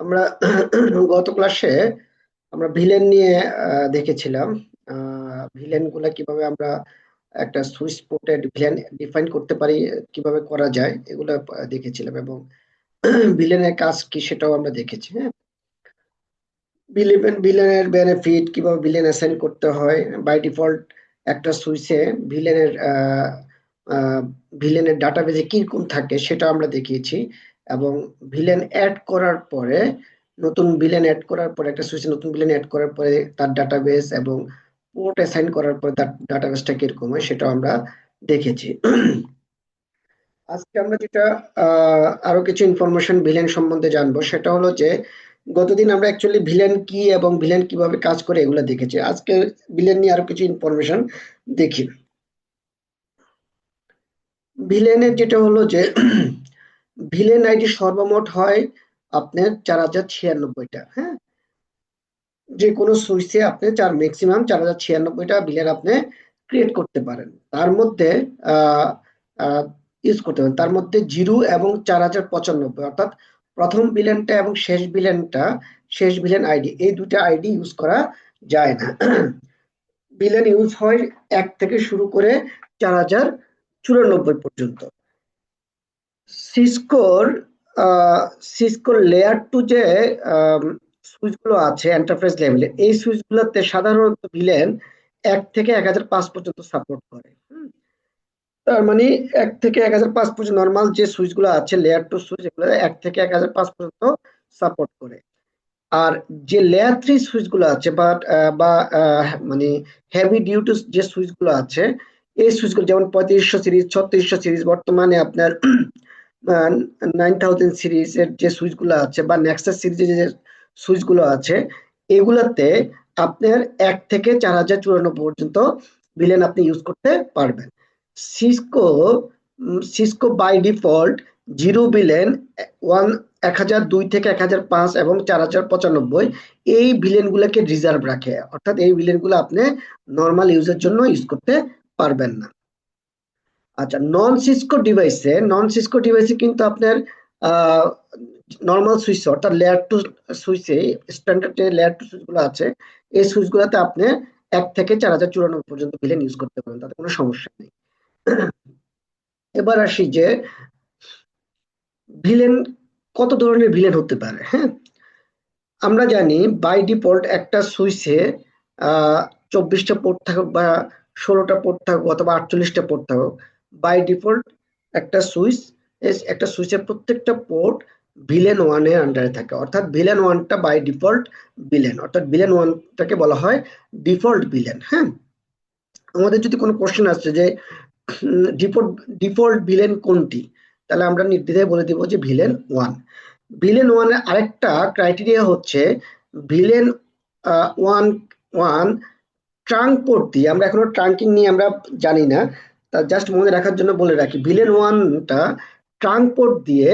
আমরা গত ক্লাসে আমরা ভিলেন নিয়ে দেখেছিলাম। ভিলেন গুলা কিভাবে আমরা একটা সুইচ পোর্টেড ভিলেন ডিফাইন করতে পারি, কিভাবে করা যায় এগুলো দেখেছিলাম, এবং ভিলেনের কাজ কি সেটাও আমরা দেখেছি। হ্যাঁ, ভিলেনের বেনিফিট, কিভাবে ভিলেন অ্যাসাইন করতে হয় বাই ডিফল্ট একটা সুইচে, ভিলেনের ভিলেনের ডাটাবেজে কিরকম থাকে সেটা আমরা দেখিয়েছি। এবং ভিলেন অ্যাড করার পরে, নতুন ভিলেন অ্যাড করার পরে, একটা সুইচে নতুন ভিলেন অ্যাড করার পরে তার ডাটাবেস এবং পোর্ট অ্যাসাইন করার পরে তার ডাটাবেসটা কিরকম হয় সেটাও আমরা দেখেছি। আজকে আমরা যেটা আরো কিছু ইনফরমেশন ভিলেন সম্বন্ধে জানবো, সেটা হলো যে গতদিন আমরা অ্যাকচুয়ালি ভিলেন কি এবং ভিলেন কিভাবে কাজ করে এগুলো দেখেছি। আজকে ভিলেন নিয়ে আরো কিছু ইনফরমেশন দেখি। ভিলেনের যেটা হলো যে ভিলেন আইডি সর্বমোট হয় আপনার 4096টা। হ্যাঁ, যে কোনো সুইচে আপনি ম্যাক্সিমাম 4096টা ভিলেন আপনি ক্রিয়েট করতে পারেন। তার মধ্যে ইউজ করতে পারেন, তার মধ্যে 0 এবং 4095, অর্থাৎ প্রথম ভিলেনটা এবং শেষ ভিলেন আইডি, এই দুটো আইডি ইউজ করা যায় না। ভিলেন ইউজ হয় 1 থেকে শুরু করে 4094 পর্যন্ত। সিসকোর সিসকোর লেয়ার টু যে সুইচ গুলো আছে এন্টারপ্রাইজ লেভেলে, এই সুইচ গুলোতে সাধারণত ভিলেন 1 থেকে 1005 পর্যন্ত সাপোর্ট করে। তার মানে 1 থেকে 1005 পর্যন্ত নর্মাল যে সুইচ গুলো আছে, লেয়ার টু সুইচ, এগুলো 1 থেকে 1005 পর্যন্ত সাপোর্ট করে। আর যে লেয়ার থ্রি সুইচ গুলো আছে বা মানে হেভি ডিউটি যে সুইচ গুলো আছে, এই সুইচ গুলো যেমন 3500 সিরিজ, 3600 সিরিজ, বর্তমানে আপনার 9000 সিরিজের যে সুইচ গুলো আছে, বা নেক্সাস সিরিজের যে সুইচ গুলো আছে, এগুলাতে আপনার 1 থেকে 4094 পর্যন্ত ভিলেন আপনি ইউজ করতে পারবেন। Cisco Cisco by default 0 VLAN, 1002 থেকে 1005 এবং 4095, এই ভিলেন গুলাকে রিজার্ভ রাখে, অর্থাৎ এই ভিলেন গুলো আপনি নর্মাল ইউজের জন্য ইউজ করতে পারবেন না। আচ্ছা, নন সিসকো ডিভাইসে কিন্তু আপনার নর্মাল সুইচ, অর্থাৎ লেয়ার টু সুইচে, স্ট্যান্ডার্ড যে লেয়ার টু সুইচ গুলো আছে, এই সুইচ গুলোতে আপনি 1 থেকে 4094 পর্যন্ত ভিলেন ইউজ করতে পারেন, তাতে কোনো সমস্যা নেই। এবার আসি যে ভিলেন, কত ধরনের ভিলেন হতে পারে। হ্যাঁ, আমরা জানি বাই ডিফল্ট একটা সুইচে 24টা পোর্ট থাকুক বা 16টা পোর্ট থাকুক অথবা 48টা পোর্ট থাকুক, বাই ডিফল্ট একটা সুইচের প্রত্যেকটা পোর্ট ভিলেন ওয়ানের আন্ডারে থাকে, অর্থাৎ ভিলেন ওয়ানটা বাই ডিফল্ট ভিলেন, অর্থাৎ ভিলেন ওয়ানটাকে বলা হয় ডিফল্ট ভিলেন। হ্যাঁ, আমাদের যদি কোনো কোশ্চেন আসছে যে ডিফল্ট ডিফল্ট ভিলেন কোনটি, তাহলে আমরা নির্দ্বিধায় বলে দিব যে ভিলেন ওয়ান। ভিলেন ওয়ানের আরেকটা ক্রাইটেরিয়া হচ্ছে villain one one trunk port দিয়ে, আমরা এখনো ট্রাঙ্কিং নিয়ে আমরা জানি না, তা জাস্ট মনে রাখার জন্য বলে রাখি, ভিলেন ওয়ানটা ট্রাঙ্ক পোর্ট দিয়ে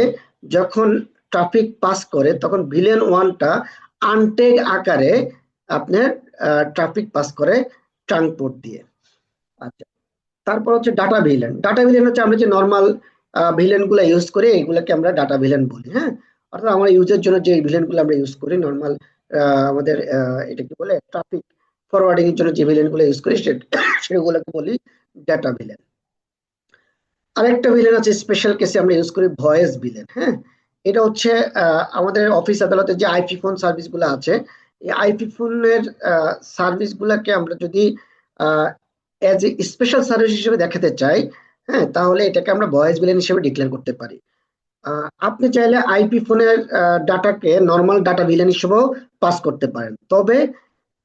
যখন ট্রাফিক পাস করে, তখন ভিলেন ওয়ানটা আনটেগ আকারে আপনার ট্রাফিক পাস করে ট্রাঙ্ক পোর্ট দিয়ে। আচ্ছা, তারপর হচ্ছে ডাটা ভিলেন। ডাটা ভিলেন হচ্ছে আমরা যে নর্মাল ভিলেন গুলা ইউজ করি, এগুলাকে আমরা ডাটা ভিলেন বলি। হ্যাঁ, অর্থাৎ আমরা ইউজের জন্য যে ভিলেন গুলো আমরা ইউজ করি নর্মাল, আমাদের এটা কি বলে, ট্রাফিক ফরওয়ার্ডিং এর জন্য যে ভিলেন গুলো ইউজ করি সেগুলোকে বলি ডাটা ভিলেন। আরেকটা ভিলেন আছে স্পেশাল কেসে আমরা ইউজ করি, ভয়েস ভিলেন। হ্যাঁ, এটা হচ্ছে আমাদের অফিস আদালতে যে আইপি ফোন সার্ভিস গুলো আছে, এই আইপি ফোনের সার্ভিস গুলাকে আমরা যদি এজ এ স্পেশাল সার্ভিস হিসেবে দেখাতে চাই, হ্যাঁ, তাহলে এটাকে আমরা ভয়েস ভিলেন হিসেবে ডিক্লেয়ার করতে পারি। আপনি চাইলে আইপি ফোনের ডাটাকে নর্মাল ডাটা ভিলেন হিসেবেও পাস করতে পারেন, তবে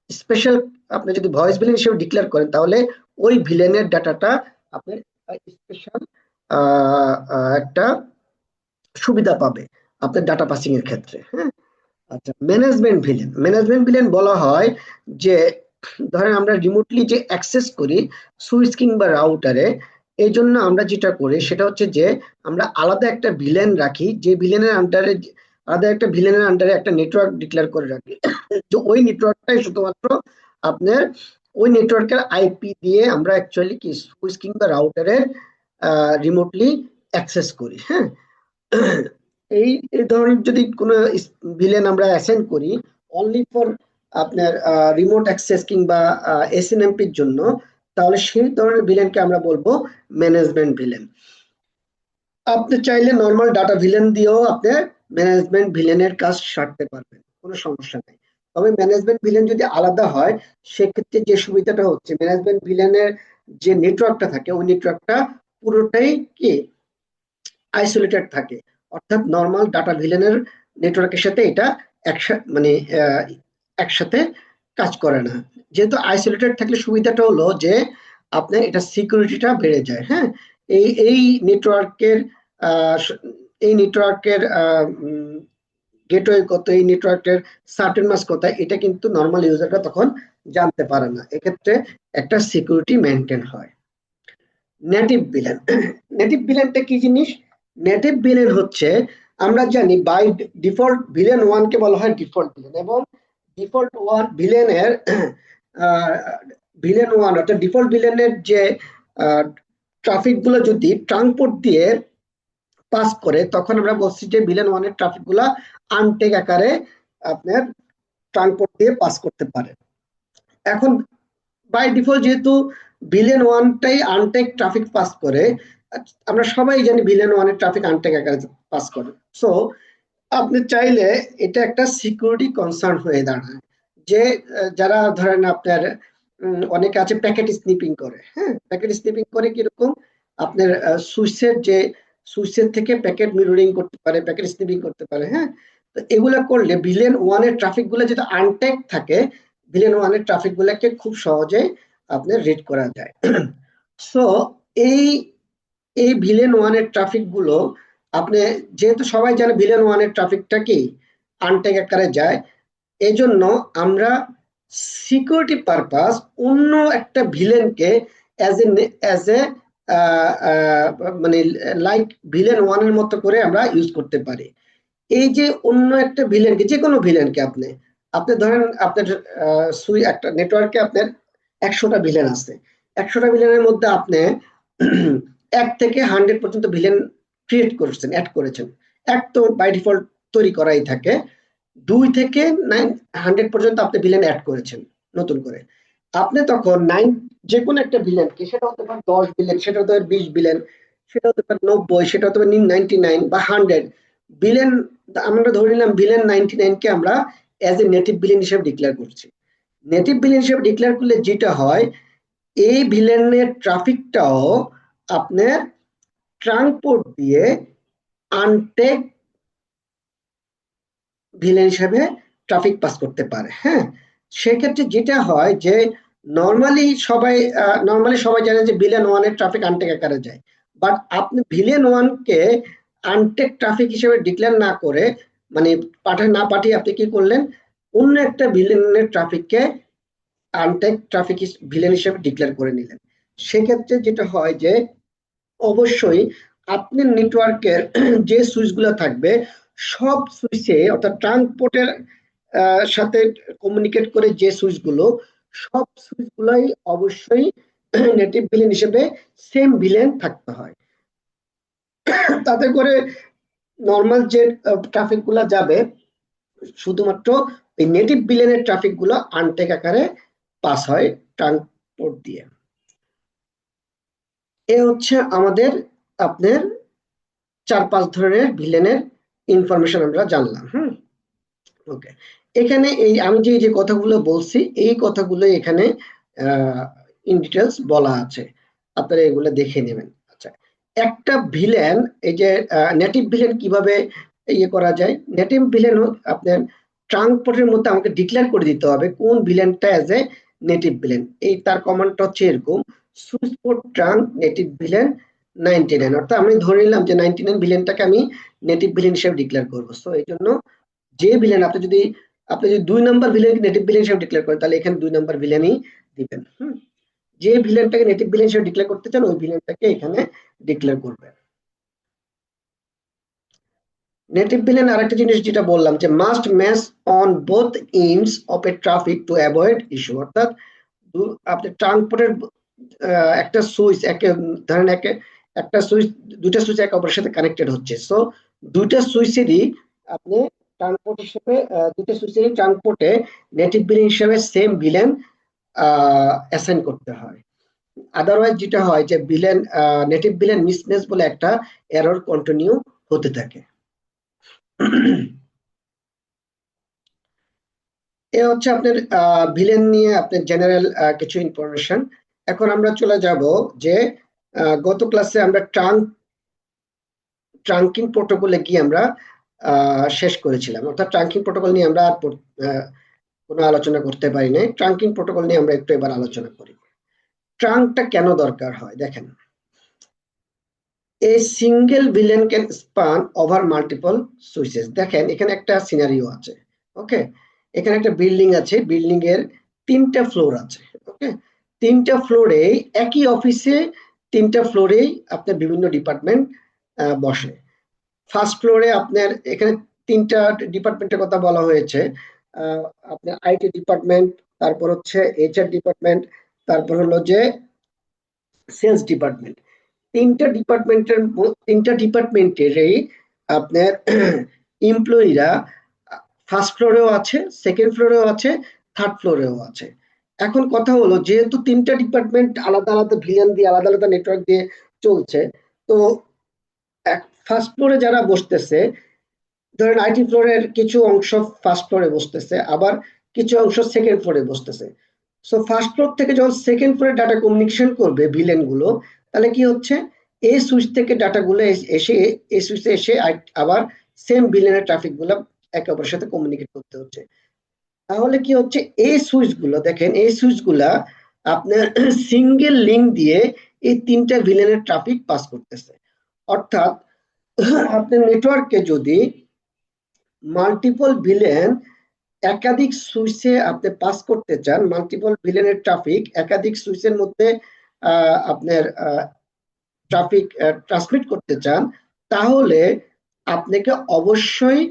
স্পেশাল, আপনি যদি ভয়েস ভিলেন হিসেবে ডিক্লেয়ার করেন, তাহলে ওই ভিলেনের ডাটাটা আপনার স্পেশাল একটা সুবিধা পাবে আপনার ডাটা পাসিং এর ক্ষেত্রে। হ্যাঁ, আচ্ছা, ম্যানেজমেন্ট ভিলেন বলা হয় যে, ধরেন আমরা রিমোটলি যে অ্যাক্সেস করি সুইচ কিংবা রাউটারে, এই জন্য আমরা যেটা করি সেটা হচ্ছে যে আমরা আলাদা একটা ভিলেন রাখি, যে ভিলেনের আন্ডারে, আলাদা একটা ভিলেনের আন্ডারে একটা নেটওয়ার্ক ডিক্লেয়ার করে রাখি, যে ওই নেটওয়ার্কটাই শুধুমাত্র আপনার, ওই নেটওয়ার্কের আইপি দিয়ে আমরা অ্যাকচুয়ালি কি সুইচ কিংবা রাউটারে রিমোটলি অ্যাক্সেস করি। হ্যাঁ, এই এই ধরনের যদি কোনো ভিলেন আমরা অ্যাসাইন করি অনলি ফর আপনার রিমোট অ্যাক্সেস কিংবা এসএনএমপির জন্য, তাহলে সেই ধরনের ভিলেনকে আমরা বলবো ম্যানেজমেন্ট ভিলেন। আপনি চাইলে নর্মাল ডাটা ভিলেন দিয়েও আপনি ম্যানেজমেন্ট ভিলেনের কাজ সারতে পারবেন, কোনো সমস্যা নেই। তবে ম্যানেজমেন্ট ভিলেন যদি আলাদা হয় সেক্ষেত্রে যে সুবিধাটা হচ্ছে ম্যানেজমেন্ট ভিলেনের যে নেটওয়ার্কটা থাকে ওই নেটওয়ার্কটা পুরোটাই কি আইসোলেটেড থাকে, অর্থাৎ নর্মাল ডাটা ভিলেনের নেটওয়ার্কের সাথে এটা মানে একসাথে কাজ করে না। যেহেতু আইসোলেটেড থাকলে সুবিধাটা হলো যে আপনার এটা সিকিউরিটিটা বেড়ে যায়। হ্যাঁ, এই নেটওয়ার্কের এই নেটওয়ার্কের গেটওয়ে কত, এই নেটওয়ার্কের সার্টেন মাস কত, এটা কিন্তু নর্মাল ইউজাররা তখন জানতে পারে না। এক্ষেত্রে একটা সিকিউরিটি মেনটেন হয়। নেটিভ ভিলেন, নেটিভ ভিলেনটা কি জিনিস? নেটিভ ভিলেন হচ্ছে আমরা জানি বাই ডিফল্ট ভিলেন ওয়ানকে বলা হয় ডিফল্ট ভিলেন, এবং ডিফল্ট ওয়ান ভিলেনের ভিলেন ওয়ান অর্থাৎ ডিফল্ট ভিলেনের যে ট্রাফিক গুলো যদি ট্রাঙ্কপোর্ট দিয়ে পাস করে তখন আমরা বলছি যে ভিলেন ওয়ানের ট্রাফিক গুলা আনটেক আকারে আপনার ট্রান্সপোর্ট দিয়ে পাস করতে পারে। এখন বাই ডিফল্ট যেহেতু ভিলেন ওয়ানটাই আনটেক ট্রাফিক পাস করে, আমরা সবাই জানি ভিলেন ওয়ানের ট্রাফিক আনটেক আকারে পাস করে। সো আপনি চাইলে এটা একটা সিকিউরিটি কনসার্ন হয়ে দাঁড়ায় যে যারা ধরেন আপনার অনেকে আছে প্যাকেট স্নিপিং করে। হ্যাঁ, প্যাকেট স্নিপিং করে কিরকম, আপনার সুইচের থেকে প্যাকেট মিররিং করতে পারে, প্যাকেট স্নিপিং করতে পারে। হ্যাঁ, তো এগুলা করলে ভিলেন ওয়ানের ট্রাফিক গুলো যেটা আনটেক থাকে, ভিলেন ওয়ানের ট্রাফিক গুলাকে খুব সহজে আপনার রিড করা যায়। সো এই এই ভিলেন ওয়ানের ট্রাফিক গুলো আপনি, যেহেতু সবাই জানে ভিলেন ওয়ানের ট্রাফিকটা কি আনটেক আকারে যায়, এই জন্য আমরা সিকিউরিটি পারপাস অন্য একটা ভিলেনকে অ্যাজ এ মানে লাইক ভিলেন ওয়ানের মতো করে আমরা ইউজ করতে পারি। এই যে অন্য একটা ভিলেনকে, যে কোনো ভিলেনকে আপনি আপনি ধরেন আপনার সুই একটা নেটওয়ার্কে আপনার 100টা ভিলেন আছে, 100টা ভিলেনের মধ্যে আপনি 1 থেকে 100 পর্যন্ত ভিলেন ক্রিয়েট করেছেন, অ্যাড করেছেন। এক তো বাই ডিফল্ট তৈরি করাই থাকে, 2 থেকে 900 পর্যন্ত আপনি ভিলেন অ্যাড করেছেন নতুন করে। আপনি তখন যে কোনো একটা ভিলেনকে, সেটা হতে পারে 10 ভিলেন, সেটা হতে পারে 20 ভিলেন, সেটা হতে পারে 90, সেটা হতে পারে 99 বা 100 ভিলেন। আমরা ধরে নিলাম ভিলেন 99কে আমরা অ্যাজ এ নেটিভ ভিলেন হিসেবে ডিক্লেয়ার করছি। নেটিভ ভিলেন হিসেবে ডিক্লেয়ার করলে যেটা হয়, এই ভিলেনের ট্রাফিকটাও আপনার ট্রাঙ্কপোর্ট দিয়ে আনটেক ভিলেন হিসেবে ট্রাফিক পাস করতে পারে। হ্যাঁ, সেক্ষেত্রে যেটা হয় যে নর্মালি সবাই জানে যে ভিলেন ওয়ানের ট্রাফিক আনটেক আকারে যায়, বাট আপনি ভিলেন ওয়ানকে আনটেক ট্রাফিক হিসেবে ডিক্লেয়ার না করে, মানে পাঠিয়ে আপনি কি করলেন, অন্য একটা ভিলেনের ট্রাফিককে আনটেক ট্রাফিক ভিলেন হিসেবে ডিক্লেয়ার করে নিলেন। সেক্ষেত্রে যেটা হয় যে অবশ্যই আপনার নেটওয়ার্কের যে সুইচগুলো থাকবে সব সুইচে, অর্থাৎ ট্রান্সপোর্টের সাথে কমিউনিকেট করে যে সুইচগুলো, সব সুইচগুলোই অবশ্যই নেটিভ ভিলেন হিসেবে সেম ভিলেন থাকতে হয়। তাতে করে নর্মাল যে ট্রাফিক গুলা যাবে শুধুমাত্র এই নেটিভ ভিলেনের ট্রাফিক গুলো আনটেক আকারে পাস হয় ট্রান্সপোর্ট দিয়ে। এ হচ্ছে আমাদের আপনার 4-5 ধরনের ভিলেনের ইনফরমেশন আমরা জানলাম। ওকে, এখানে এই আমি যে কথাগুলো বলছি এই কথাগুলো এখানে ইন ডিটেলস বলা আছে, আপনারা এগুলো দেখে নেবেন। আচ্ছা, একটা ভিলেন, এই যে নেটিভ ভিলেন কিভাবে ইয়ে করা যায়, নেটিভ ভিলেন আপনার ট্রাঙ্কপোর্টের মধ্যে আমাকে ডিক্লেয়ার করে দিতে হবে কোন ভিলেনটা অ্যাজ এ নেটিভ ভিলেন। এই তার কমান্ডটা হচ্ছে এরকম, switch port trunk native villain 99, অর্থাৎ আমি ধরে নিলাম যে 99 ভিলেনটাকে আমি নেটিভ ভিলেন হিসেবে ডিক্লেয়ার করবো। সো এই জন্য যে ভিলেন আপনি যদি 2 নম্বর ভিলেন নেটিভ ভিলেন হিসেবে ডিক্লেয়ার করেন তাহলে এখানে 2 নম্বর ভিলেনই দিবেন। যে ভিলেনটাকে নেটিভ ভিলেন হিসেবে ডিক্লেয়ার করতে চান ওই ভিলেনটাকে এখানে ডিক্লেয়ার করবেন। নেটিভ ভিলেন আরেকটা জিনিস যেটা বললাম যে must match on both ends of A traffic to avoid issue, অর্থাৎ আপনি ট্রান্সপোর্টের একটা সুইচ ধরেন একটা সুইচ, দুইটা সুইচ একে অপরের সাথে কানেক্টেড হচ্ছে। সো দুইটা সুইচেরই আপনি ট্রান্সপোর্ট হিসেবে দুইটা সুইচেরই ট্রান্সপোর্টে নেটিভ ভিলেন হিসেবে সেম ভিলেন অ্যাসাইন করতে হয়। আদারওয়াইজ যেটা হয় যে ভিলেন নেটিভ ভিলেন মিসম্যাচ বলে একটা এরর কন্টিনিউ হতে থাকে। এ হচ্ছে আপনার ভিলেন নিয়ে আপনার জেনারেল কিছু ইনফরমেশন। এখন আমরা চলে যাব যে গত ক্লাসে আমরা ট্রাঙ্কিং প্রোটোকলে গিয়ে আমরা শেষ করেছিলাম, অর্থাৎ ট্রাঙ্কিং প্রোটোকল নিয়ে আমরা আর কোনো আলোচনা করতে পারি নাই। ট্রাঙ্কিং প্রোটোকল নিয়ে আমরা একটু এবার আলোচনা করি। ট্রাঙ্কটা কেন দরকার হয় দেখেন, a single villain can span over multiple switches. দেখেন এখানে একটা সিনারিও আছে, ওকে, এখানে একটা বিল্ডিং আছে, বিল্ডিং এর 3টা ফ্লোর আছে, ওকে, 3টা ফ্লোরে একই অফিসে 3টা ফ্লোরেই আপনার বিভিন্ন ডিপার্টমেন্ট বসে। ফার্স্ট ফ্লোরে আপনার এখানে 3টা ডিপার্টমেন্টের কথা বলা হয়েছে, আপনার আইটি ডিপার্টমেন্ট, তারপর হচ্ছে এইচআর ডিপার্টমেন্ট, তারপর হলো যে সেলস ডিপার্টমেন্ট। 3টা ডিপার্টমেন্টেরই আপনার এমপ্লয়িরা ফার্স্ট ফ্লোরেও আছে, সেকেন্ড ফ্লোরেও আছে, থার্ড ফ্লোরেও আছে। এখন কথা হলো যেহেতু 3টা ডিপার্টমেন্ট আলাদা আলাদা ভিলেন দিয়ে আলাদা আলাদা নেটওয়ার্ক দিয়ে চলছে, তো ফার্স্ট ফ্লোরে যারা বসতেছে, ধরেন আইটি ফ্লোরের কিছু অংশ ফার্স্ট ফ্লোরে বসতেছে, আবার কিছু অংশ সেকেন্ড ফ্লোরে বসতেছে। সো ফার্স্ট ফ্লোর থেকে যখন সেকেন্ড ফ্লোরে ডাটা কমিউনিকেশন করবে ভিলেন গুলো, তাহলে কি হচ্ছে, এই সুইচ থেকে ডাটা গুলো এসে এই সুইচে এসে আবার সেম ভিলেনের ট্রাফিক গুলো একে অপরের সাথে কমিউনিকেট করতে হচ্ছে। তাহলে কি হচ্ছে, এই সুইচ গুলো দেখেন, এই সুইচ গুলা আপনার সিঙ্গেল লিঙ্ক দিয়ে এই 3টা ভিলেনের ট্রাফিক পাস করতেছে। অর্থাৎ আপনার নেটওয়ার্কে যদি মাল্টিপল ভিলেন একাধিক সুইচে আপনি পাস করতে চান, মাল্টিপল ভিলেনের ট্রাফিক একাধিক সুইচের মধ্যে আপনার ট্রাফিক ট্রান্সমিট করতে চান, তাহলে আপনাকে অবশ্যই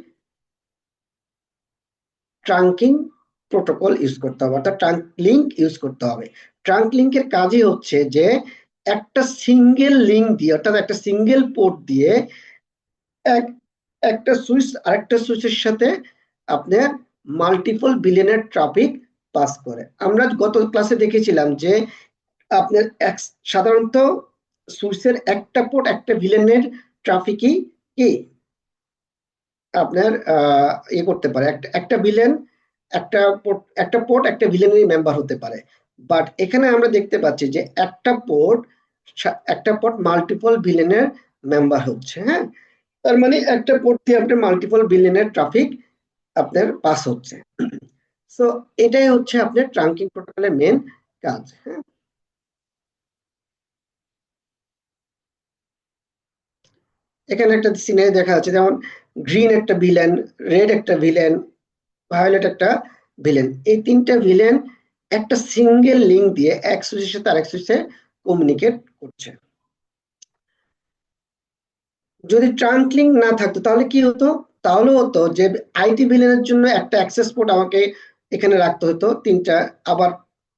ট্রাঙ্কিং প্রোটোকল ইউজ করতে হবে, অর্থাৎ ট্রাঙ্ক লিঙ্ক ইউজ করতে হবে। ট্রাঙ্ক লিঙ্কের কাজই হচ্ছে যে একটা সিঙ্গেল লিঙ্ক দিয়ে, অর্থাৎ একটা সিঙ্গেল পোর্ট দিয়ে একটা সুইচ আরেকটা সুইচের সাথে আপনার মাল্টিপল ভিলেনের ট্রাফিক পাস করে। আমরা গত ক্লাসে দেখেছিলাম যে আপনার সাধারণত সুইচের একটা পোর্ট একটা ভিলেনের ট্রাফিকই কি আপনার ইয়ে করতে পারে, একটা ভিলেন একটা পোর্ট একটা ভিলেনেরই মেম্বার হতে পারে। বাট এখানে আমরা দেখতে পাচ্ছি যে একটা পোর্ট মাল্টিপল ভিলেনের মেম্বার হচ্ছে। হ্যাঁ, তার মানে একটা পোর্ট দিয়ে আপনার মাল্টিপল ভিলেনের ট্রাফিক আপনার পাস হচ্ছে। সো এটাই হচ্ছে আপনার ট্রাঙ্কিং প্রোটোকলের মেন কাজ। হ্যাঁ, এখানে একটা সিনারি দেখা যাচ্ছে, যেমন গ্রিন একটা ভিলেন, রেড একটা ভিলেন, ভায়োলেট একটা ভিলেন। এই 3টা ভিলেন একটা সিঙ্গেল লিঙ্ক দিয়ে এক সুইচের সাথে আরেক সুইচে কমিউনিকেট করছে। যদি ট্রাঙ্ক লিঙ্ক না থাকতো তাহলে কি হতো, তাহলে হতো যে আইটি ভিলেনের জন্য একটা অ্যাক্সেস পোর্ট আমাকে এখানে রাখতে হতো 3টা, আবার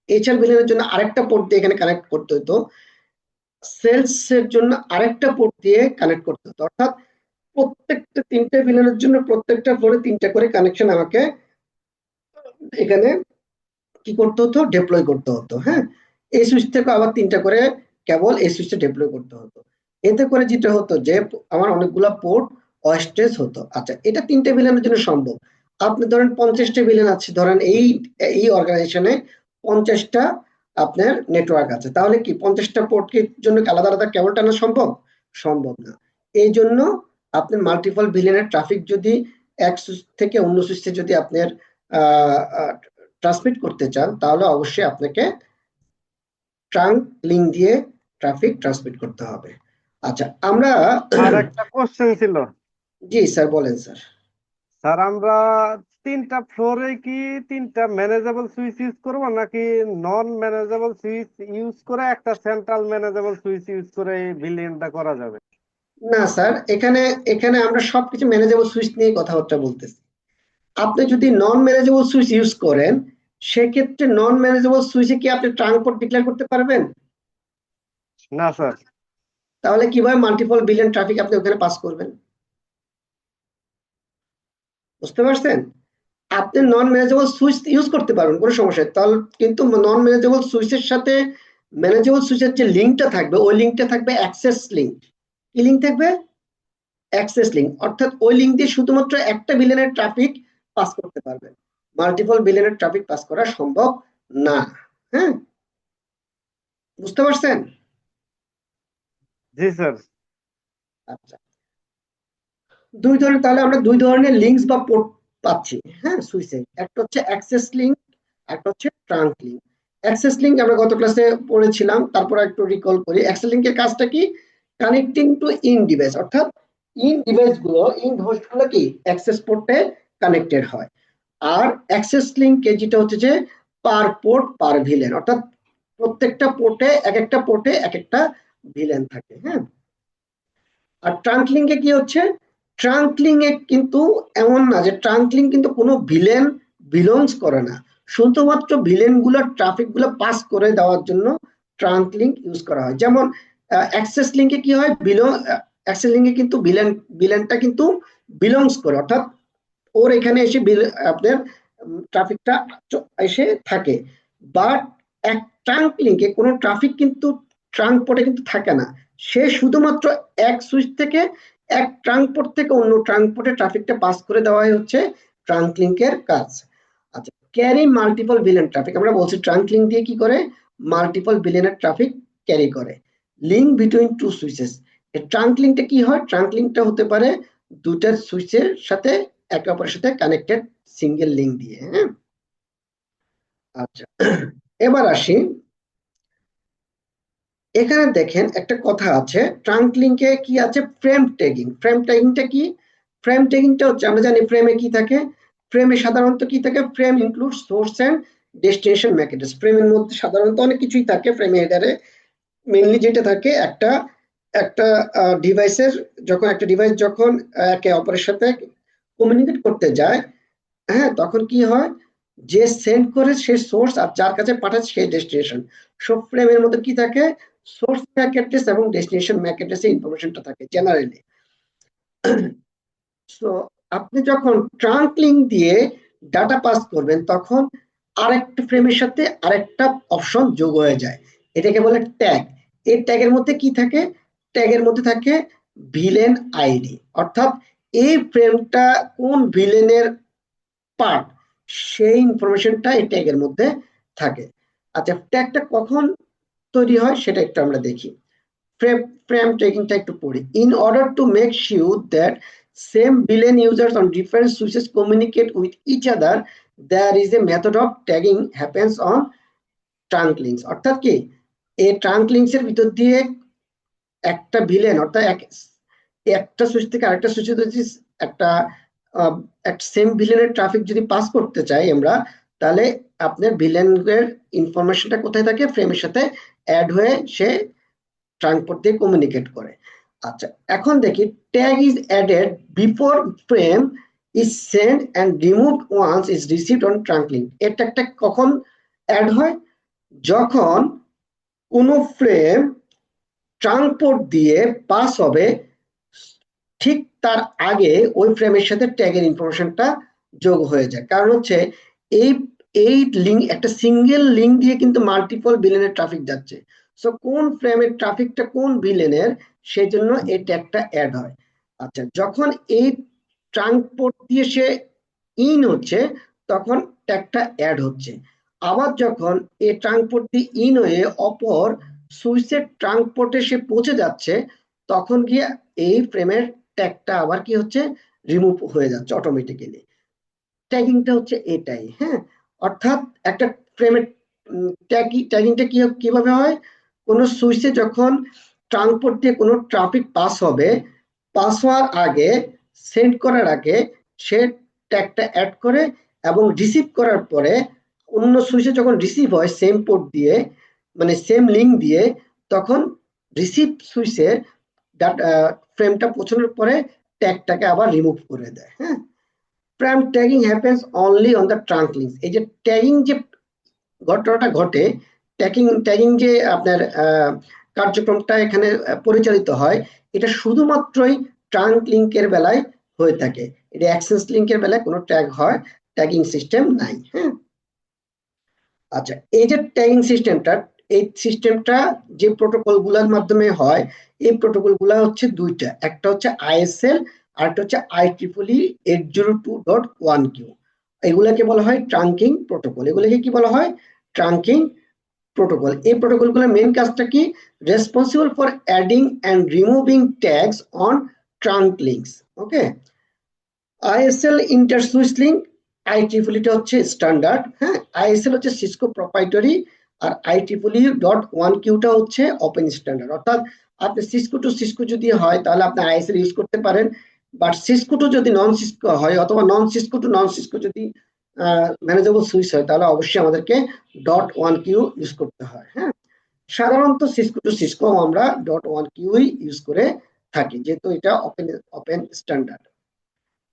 এইচআর ভিলেনের জন্য আরেকটা পোর্ট দিয়ে এখানে কানেক্ট করতে হতো, সেলস এর জন্য আরেকটা পোর্ট দিয়ে কানেক্ট করতে হতো। অর্থাৎ প্রত্যেকটা 3টে ভিলেনের জন্য প্রত্যেকটা ফ্লোরে 3টা করে কানেকশন আমাকে এখানে কি করতে হতো, ডিপ্লয় করতে হতো। হ্যাঁ, এই সুইচ থেকে আবার 3টা করে কেবল এই সুইচে ডিপ্লয় করতে হতো। এতে করে যেটা হতো যে আমার অনেকগুলা পোর্ট অস্টেজ হতো। আচ্ছা, এটা 3টে ভিলেনের জন্য সম্ভব। আপনি ধরেন 50টা ভিলেন আছে, ধরেন এই অর্গানাইজেশনে 50টা আপনার নেটওয়ার্ক আছে, তাহলে কি 50টা পোর্টের জন্য আলাদা আলাদা কেবল টানা সম্ভব? সম্ভব না। এই জন্য আপনার মাল্টিপল ভিলেনের ট্রাফিক যদি এক সুইচ থেকে অন্য সুইচে যদি আপনার ট্রান্সমিট করতে চান, তাহলে অবশ্যই আপনাকে ট্রাঙ্ক লিঙ্ক দিয়ে ট্রাফিক ট্রান্সমিট করতে হবে। আচ্ছা, আমরা আর একটা কোশ্চেন ছিল জি স্যার, বলেন স্যার। স্যার, আমরা 3টা ফ্লোরে কি 3টা ম্যানেজেবল সুইচ ইউজ করবো, নাকি নন ম্যানেজেবল সুইচ ইউজ করে একটা সেন্ট্রাল ম্যানেজেবল সুইচ ইউজ করে এই ভিলিয়নটা করা যাবে? না স্যার, এখানে এখানে আমরা সবকিছু ম্যানেজেবল সুইচ নিয়ে কথাবার্তা বলতেছি। আপনি যদি নন ম্যানেজেবল সুইচ ইউজ করেন, সেক্ষেত্রে নন ম্যানেজেবল সুইচে কি আপনি ট্রাঙ্ক পোর্ট ডিক্লেয়ার করতে পারবেন? না স্যার। তাহলে কিভাবে মাল্টিপল ভিলেন ট্রাফিক আপনি ওখানে পাস করবেন? বুঝতে পারছেন? আপনি নন ম্যানেজেবল সুইচ ইউজ করতে পারবেন, কোনো সমস্যা নেই। তাহলে কিন্তু নন ম্যানেজেবল সুইচের সাথে ম্যানেজেবল সুইচের যে লিঙ্কটা থাকবে, ওই লিঙ্কটা থাকবে অ্যাক্সেস লিঙ্ক। কি লিঙ্ক থাকবে? Access link. অর্থাৎ ওই লিঙ্ক দিয়ে শুধুমাত্র একটা বিলিয়নের ট্রাফিক পাস করতে পারবেন, মাল্টিপল বিলিয়নের ট্রাফিক পাস করা সম্ভব না। হ্যাঁ, বুঝতে পারছেন? জি স্যার। আচ্ছা, দুই ধরনের, তাহলে আমরা দুই ধরনের লিঙ্কস বা পোর্ট পাচ্ছি, হ্যাঁ, সুইচে। একটা হচ্ছে অ্যাক্সেস লিঙ্ক, একটা হচ্ছে ট্রাঙ্ক লিঙ্ক। অ্যাক্সেস লিঙ্ক আমরা গত ক্লাসে পড়েছিলাম, তারপর একটু রিকল করি। অ্যাক্সেস লিঙ্কের কাজটা কি? কানেক্টিং টু ইন ডিভাইস, অর্থাৎ ইন ডিভাইস গুলো, ইন হোস্ট গুলো কি অ্যাক্সেস পোর্টে কানেক্টেড হয়। আর অ্যাক্সেস লিঙ্কে যেটা হচ্ছে যে পার পোর্ট পার ভিলেন, অর্থাৎ প্রত্যেকটা পোর্টে এক একটা পোর্টে এক একটা ভিলেন থাকে। হ্যাঁ, আর ট্রাঙ্কলিং এ কি হচ্ছে? ট্রাঙ্কলিং এ কিন্তু এমন না যে ট্রাঙ্কলিং কিন্তু কোনো ভিলেন বিলংস করে না, শুধুমাত্র ভিলেন গুলোর ট্রাফিক গুলো পাস করে দেওয়ার জন্য ট্রাঙ্কলিং ইউজ করা হয়। যেমন অ্যাক্সেস লিঙ্কে কি হয়, অ্যাক্সেস লিঙ্কে কিন্তু ভিলেনটা কিন্তু বিলংস করে, অর্থাৎ ওর এখানে এসে আপনার ট্রাফিকটা এসে থাকে। বাট এক ট্রাঙ্ক লিঙ্কে কোনো ট্রাফিক কিন্তু ট্রাঙ্ক পোর্টে কিন্তু থাকে না। সে শুধুমাত্র এক সুইচ থেকে, এক ট্রাঙ্ক পোর্ট থেকে অন্য ট্রাঙ্ক পোর্টে ট্রাফিকটা পাস করে দেওয়াই হচ্ছে ট্রাঙ্ক লিঙ্কের কাজ। আচ্ছা, ক্যারি মাল্টিপল বিলিয়ন ট্রাফিক, আমরা বলছি ট্রাঙ্ক লিঙ্ক দিয়ে কি করে? মাল্টিপল বিলিয়নের ট্রাফিক ক্যারি করে। Link between two switches, trunk লিঙ্কটা কি হয়? ট্রাঙ্ক লিঙ্কটা হতে পারে দুটার সুইচের সাথে একে অপরের সাথে কানেক্টেড সিঙ্গেল লিঙ্ক দিয়ে। হ্যাঁ, আচ্ছা, এবার আসি, এখানে দেখেন একটা কথা আছে, ট্রাঙ্ক লিঙ্কে কি আছে? Frame tagging. ফ্রেম ট্যাগিংটা কি? ফ্রেম ট্যাগিংটা হচ্ছে, আমরা জানি ফ্রেমে কি থাকে। ফ্রেমে সাধারণত কি থাকে? Frame include source and destination MAC addresses. ফ্রেমের মধ্যে সাধারণত অনেক কিছুই থাকে। ফ্রেমে হেডারে মেইনলি যেটা থাকে, একটা একটা ডিভাইসের, যখন একটা ডিভাইস যখন একে অপরের সাথে কমিউনিকেট করতে যায়, হ্যাঁ, তখন কি হয়? যে সেন্ড করে সে সোর্স, আর যার কাছে পাঠাচ্ছে সেই ডেস্টিনেশন। সব ফ্রেমের মধ্যে কি থাকে? সোর্স ম্যাক অ্যাড্রেস এবং ডেস্টিনেশন ম্যাক অ্যাড্রেসে ইনফরমেশনটা থাকে জেনারেলি। সো আপনি যখন ট্রাঙ্ক লিঙ্ক দিয়ে ডাটা পাস করবেন, তখন আরেকটা ফ্রেমের সাথে আরেকটা অপশন যোগ হয়ে যায়, এটাকে বলে ট্যাগ। এই ট্যাগের মধ্যে কি থাকে? ট্যাগের মধ্যে থাকে ভিলেন আইডি, অর্থাৎ এই ফ্রেমটা কোন ভিলেনের পার্ট, সেই ইনফরমেশনটা এই ট্যাগের মধ্যে থাকে। আচ্ছা, ট্যাগটা কখন তৈরি হয় সেটা একটু আমরা দেখি। ফ্রেম ফ্রেম ট্যাগিংটা একটু পড়ি। In order to make sure that same VLAN users on different switches communicate with each other, there is a method of tagging happens on trunk links. অর্থাৎ কি, এই ট্রাঙ্ক লিঙ্কস এর ভিতর দিয়ে একটা ভিলেন, অর্থাৎ একটা সুইচ থেকে আরেকটা সুইচে যদি একটা একটা সেম ভিলেনের ট্রাফিক যদি পাস করতে চাই আমরা, তাহলে আপনার ভিলেনের ইনফরমেশনটা কোথায় থাকে? ফ্রেমের সাথে অ্যাড হয়ে সে ট্রাঙ্ক পোর্ট দিয়ে কমিউনিকেট করে। আচ্ছা, এখন দেখি, tag is added before frame is send and removed once is received on trunk link. এর ট্যাগটা কখন অ্যাড হয়? যখন কোনো ফ্রেম ট্রাঙ্ক পোর্ট দিয়ে পাস হবে, ঠিক তার আগে ওই ফ্রেমের সাথে ট্যাগের ইনফরমেশনটা যোগ হয়ে যায়। কারণ হচ্ছে এই এই লিঙ্ক, একটা সিঙ্গেল লিঙ্ক দিয়ে কিন্তু মাল্টিপল ভিলেনের ট্রাফিক যাচ্ছে। সো কোন ফ্রেমের ট্রাফিকটা কোন ভিলেনের, সেই জন্য এই ট্যাগটা অ্যাড হয়। আচ্ছা, যখন এই ট্রাঙ্ক পোর্ট দিয়ে সে ইন হচ্ছে, তখন ট্যাগটা অ্যাড হচ্ছে। আবার যখন এই ট্রাঙ্ক পোর্ট দিয়ে ইন হয়ে অপর সুইচের ট্রাঙ্ক পোর্টে সে পৌঁছে যাচ্ছে, তখন গিয়ে এই ফ্রেমের ট্যাগটা আবার কি হচ্ছে? রিমুভ হয়ে যাচ্ছে অটোমেটিক্যালি। ট্যাগিংটা হচ্ছে এটাই। হ্যাঁ, অর্থাৎ একটা ফ্রেমের ট্যাগিংটা কিভাবে হয়? কোনো সুইচে যখন ট্রাঙ্ক পোর্ট দিয়ে কোনো ট্রাফিক পাস হবে, পাস হওয়ার আগে, সেন্ড করার আগে সে ট্যাগটা অ্যাড করে, এবং রিসিভ করার পরে অন্য সুইচে যখন রিসিভ হয় সেম পোর্ট দিয়ে, মানে সেম লিঙ্ক দিয়ে, তখন রিসিভ সুইচের ফ্রেমটা পৌঁছানোর পরে ট্যাগটাকে আবার রিমুভ করে দেয়। হ্যাঁ, frame tagging happens only on the trunk links. এই যে ট্যাগিং যে ঘটনাটা ঘটে, ট্যাগিং ট্যাগিং যে আপনার কার্যক্রমটা এখানে পরিচালিত হয়, এটা শুধুমাত্রই ট্রাঙ্ক লিঙ্কের বেলায় হয়ে থাকে। এটা অ্যাক্সেস লিঙ্কের বেলায় কোনো ট্যাগ হয়, ট্যাগিং সিস্টেম নাই। হ্যাঁ, আচ্ছা, এই যে ট্যাগিং সিস্টেমটা, এই সিস্টেমটা যে প্রোটোকল গুলোর মাধ্যমে হয়, এই প্রোটোকল গুলা হচ্ছে দুইটা, একটা হচ্ছে আইএসএল আর একটা হচ্ছে IEEE 802.1q। এগুলাকে বলা হয় ট্রাঙ্কিং প্রোটোকল। এগুলোকে কি বলা হয়? Trunking protocol. এই প্রোটোকলগুলোর মেইন কাজটা কি? Responsible for adding and removing tags on trunk links. Okay, ISL inter switch link, IEEE টা হচ্ছে স্ট্যান্ডার্ড। হ্যাঁ, আইএসএল হচ্ছে সিসকো প্রপ্রাইটারি, আর IEEE.1q টা হচ্ছে ওপেন স্ট্যান্ডার্ড। অর্থাৎ আপনি সিসকো টু সিসকো যদি হয় তাহলে আপনি আইএসএল ইউজ করতে পারেন, বাট সিসকো টু যদি নন সিসকো হয় অথবা নন সিসকো টু নন সিসকো যদি ম্যানেজেবল সুইচ হয় তাহলে অবশ্যই আমাদেরকে .1q ইউজ করতে হয়। হ্যাঁ, সাধারণত সিসকো টু সিসকো আমরা .1q ইউজ করে থাকি, যেহেতু এটা ওপেন ওপেন স্ট্যান্ডার্ড।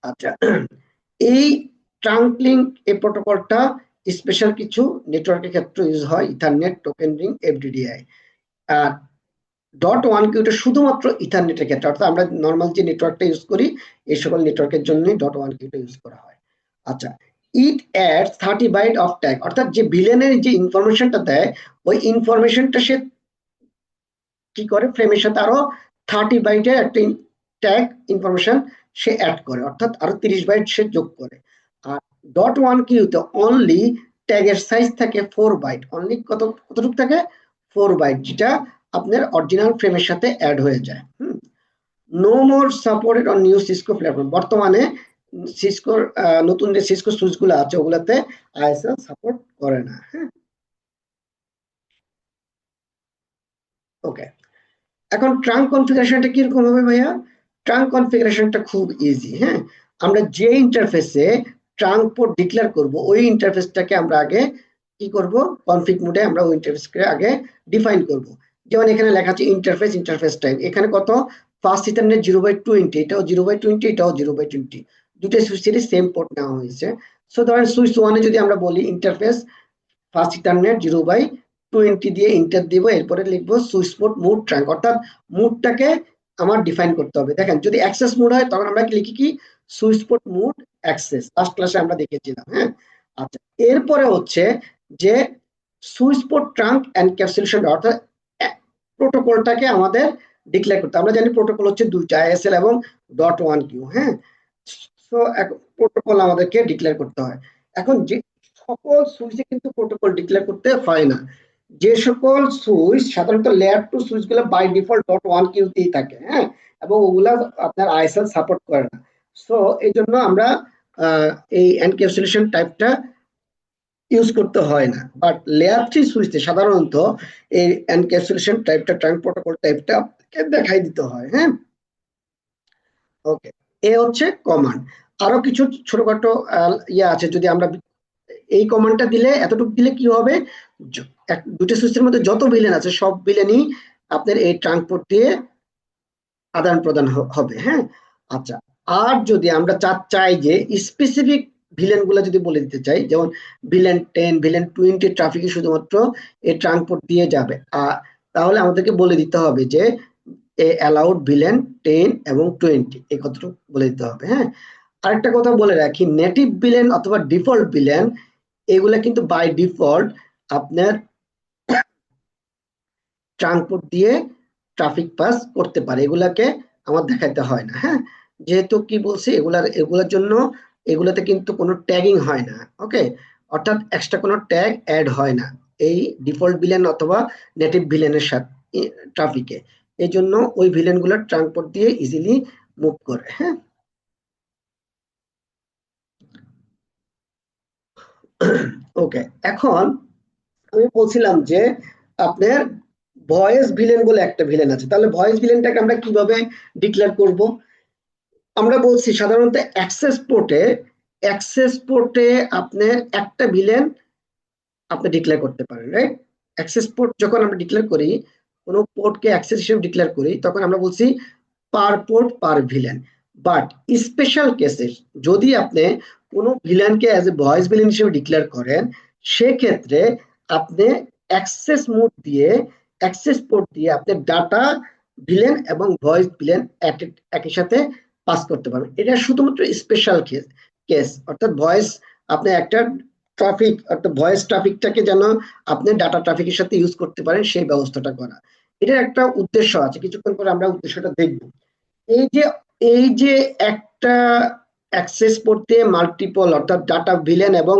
আচ্ছা, এই ট্রাঙ্ক লিঙ্ক এই প্রোটোকলটা স্পেশাল কিছু নেটওয়ার্কের ক্ষেত্রে ইউজ হয়, ইথারনেট, টোকেন রিং, FDDI। আর .1q শুধুমাত্র ইথারনেটের ক্ষেত্রে, অর্থাৎ আমরা নর্মাল যে নেটওয়ার্কটা ইউজ করি এই সকল নেটওয়ার্কের জন্যই .1q ইউজ করা হয়। আচ্ছা, ইট অ্যাডস 30 বাইট অফ ট্যাগ, অর্থাৎ যে ভিলেনের যে ইনফরমেশনটা দেয় ওই ইনফরমেশনটা সে কি করে, ফ্রেমের সাথে আরো 30 বাইটের একটা ট্যাগ ইনফরমেশন সে অ্যাড করে, অর্থাৎ আরো 30 বাইট সে যোগ করে। আর .1q অনলি ট্যাগের সাইজ থাকে 4 বাইট, অনলি কতটুকু থাকে? 4 বাইট, যেটা আপনার অরিজিনাল ফ্রেমের সাথে অ্যাড হয়ে যায়। No more supported on new Cisco platform, বর্তমানে সিসকোর নতুন যে সিসকো সুইচ গুলো আছে ওগুলাতে আইএসএল সাপোর্ট করে না। হ্যাঁ, ওকে, এখন ট্রাঙ্ক কনফিগারেশনটা কিরকম হবে ভাইয়া? ট্রাঙ্ক কনফিগারেশনটা খুব ইজি। হ্যাঁ, আমরা যে ইন্টারফেসে ট্রাঙ্ক পোর্ট ডিক্লেয়ার করব ওই ইন্টারফেসটাকে আমরা আগে কি করব, কনফিগ মোডে আমরা ওই ইন্টারফেসকে আগে ডিফাইন করব। যেমন এখানে লেখা আছে ইন্টারফেস টাইপ, এখানে কত? ফার্স্ট ইথারনেট 0/20, এটাও 0/20, এটাও 0/20, দুটো সুইচেরই সেম পোর্ট নেওয়া হয়েছে। সো ধরেন সুইচ ওয়ানে যদি আমরা বলি ইন্টারফেস ফার্স্ট ইথারনেট 0/20 দিয়ে ইন্টার দিব, এরপরে লিখবো সুইচ পোর্ট মুড ট্রাঙ্ক, অর্থাৎ মুডটাকে আমার ডিফাইন করতে হবে। দেখেন যদি অ্যাক্সেস মুড হয় তখন আমরা লিখি কি? Switch port mode access, last ক্লাসে আমরা দেখেছিলাম। হ্যাঁ, আচ্ছা, এরপরে হচ্ছে যে সুইচ পোর্ট ট্রাঙ্ক এনক্যাপসুলেশন, অর্থাৎ প্রোটোকলটাকে আমাদের ডিক্লেয়ার করতে। আমরা জানি প্রোটোকল হচ্ছে দুইটা, আইএসএল এবং .1q। হ্যাঁ, সো প্রোটোকল আমাদেরকে ডিক্লেয়ার করতে হয়। এখন যে সকল সুইচে কিন্তু প্রোটোকল ডিক্লেয়ার করতে হয় না। যে সকল সুইচ সাধারণত লেয়ার 2 সুইচ গুলো বাই ডিফল্ট .1q তেই থাকে। হ্যাঁ, এবং ওগুলা আপনার আইএসএল সাপোর্ট করে না। সো এই জন্য আমরা এই এনক্যাপসুলেশন টাইপটা ইউজ করতে হয় না। বাট লেয়ার 3 সুইচে সাধারণত এই এনক্যাপসুলেশন টাইপটা, ট্রাঙ্ক প্রোটোকল টাইপটা দেখাই দিতে হয়। হ্যাঁ, ওকে, এ হচ্ছে কমান্ড। আরো কিছু ছোটখাটো ইয়ে আছে, যদি আমরা এই কমান্ডটা দিলে, এতটুকু দিলে কি হবে, দুটো সুইচের মধ্যে যত ভিলেন আছে সব ভিলেনই আপনার এই ট্রাঙ্ক পোর্ট দিয়ে আদান প্রদান হবে। হ্যাঁ, আচ্ছা, আর যদি আমরা চাই যে স্পেসিফিক ভিলেন গুলা যদি বলে দিতে চাই, যেমন ভিলেন 10, ভিলেন 20 ট্রাফিকে শুধুমাত্র এই ট্রাঙ্ক পোর্ট দিয়ে যাবে, তাহলে আমাদেরকে বলে দিতে হবে যে অ্যালাউড ভিলেন 10 এবং 20 এই কতটুকু বলে দিতে হবে। হ্যাঁ, আরেকটা কথা বলে রাখি, নেটিভ ভিলেন অথবা ডিফল্ট ভিলেন এগুলা কিন্তু বাই ডিফল্ট আপনার ট্রাঙ্ক পোর্ট দিয়ে ট্রাফিক পাস করতে পারে, এগুলাকে আমার দেখাইতে হয় না। হ্যাঁ, যেহেতু কি বলছি, এগুলার জন্য এগুলাতে কিন্তু কোনো ট্যাগিং হয় না। ওকে, অর্থাৎ এক্সট্রা কোনো ট্যাগ অ্যাড হয় না এই ডিফল্ট ভিলেন অথবা নেটিভ ভিলেনের সাথে ট্রাফিকে। এই জন্য ওই ভিলেন গুলো ট্রাঙ্ক পোর্ট দিয়ে ইজিলি মুভ করে। হ্যাঁ, ওকে, এখন আমি বলছিলাম যে আপনার ভয়েস ভিলেন বলে একটা ভিলেন আছে, তাহলে ভয়েস ভিলেনটাকে আমরা কিভাবে ডিক্লেয়ার করব? আমরা বলছি সাধারণত অ্যাক্সেস পোর্টে আপনার একটা ভিলেন আপনি ডিক্লেয়ার করতে পারেন, রাইট? অ্যাক্সেস পোর্ট যখন আমরা ডিক্লেয়ার করি, কোনো পোর্টকে অ্যাক্সেস হিসেবে ডিক্লেয়ার করি, তখন আমরা বলছি per port per VLAN. But special কেসে যদি আপনি কোনো ভিলেনকে অ্যাজ এ ভয়েস ভিলেন হিসেবে ডিক্লেয়ার করেন, সেক্ষেত্রে আপনি অ্যাক্সেস মোড দিয়ে, অ্যাক্সেস পোর্ট দিয়ে আপনি ডাটা ভিলেন এবং ভয়েস ভিলেন একই সাথে পাস করতে পারবেন। এটা শুধুমাত্র স্পেশাল কেস, অর্থাৎ ভয়েস, আপনি একটা ট্রাফিক অর্থাৎ ভয়েস ট্রাফিকটাকে যেন আপনি ডাটা ট্রাফিকের সাথে ইউজ করতে পারেন সেই ব্যবস্থাটা করা। এটার একটা উদ্দেশ্য আছে, কিছুক্ষণ পরে আমরা উদ্দেশ্যটা দেখব। এই যে এই যে একটা অ্যাক্সেস পোর্ট দিয়ে মাল্টিপল অর্থাৎ ডাটা ভিলেন এবং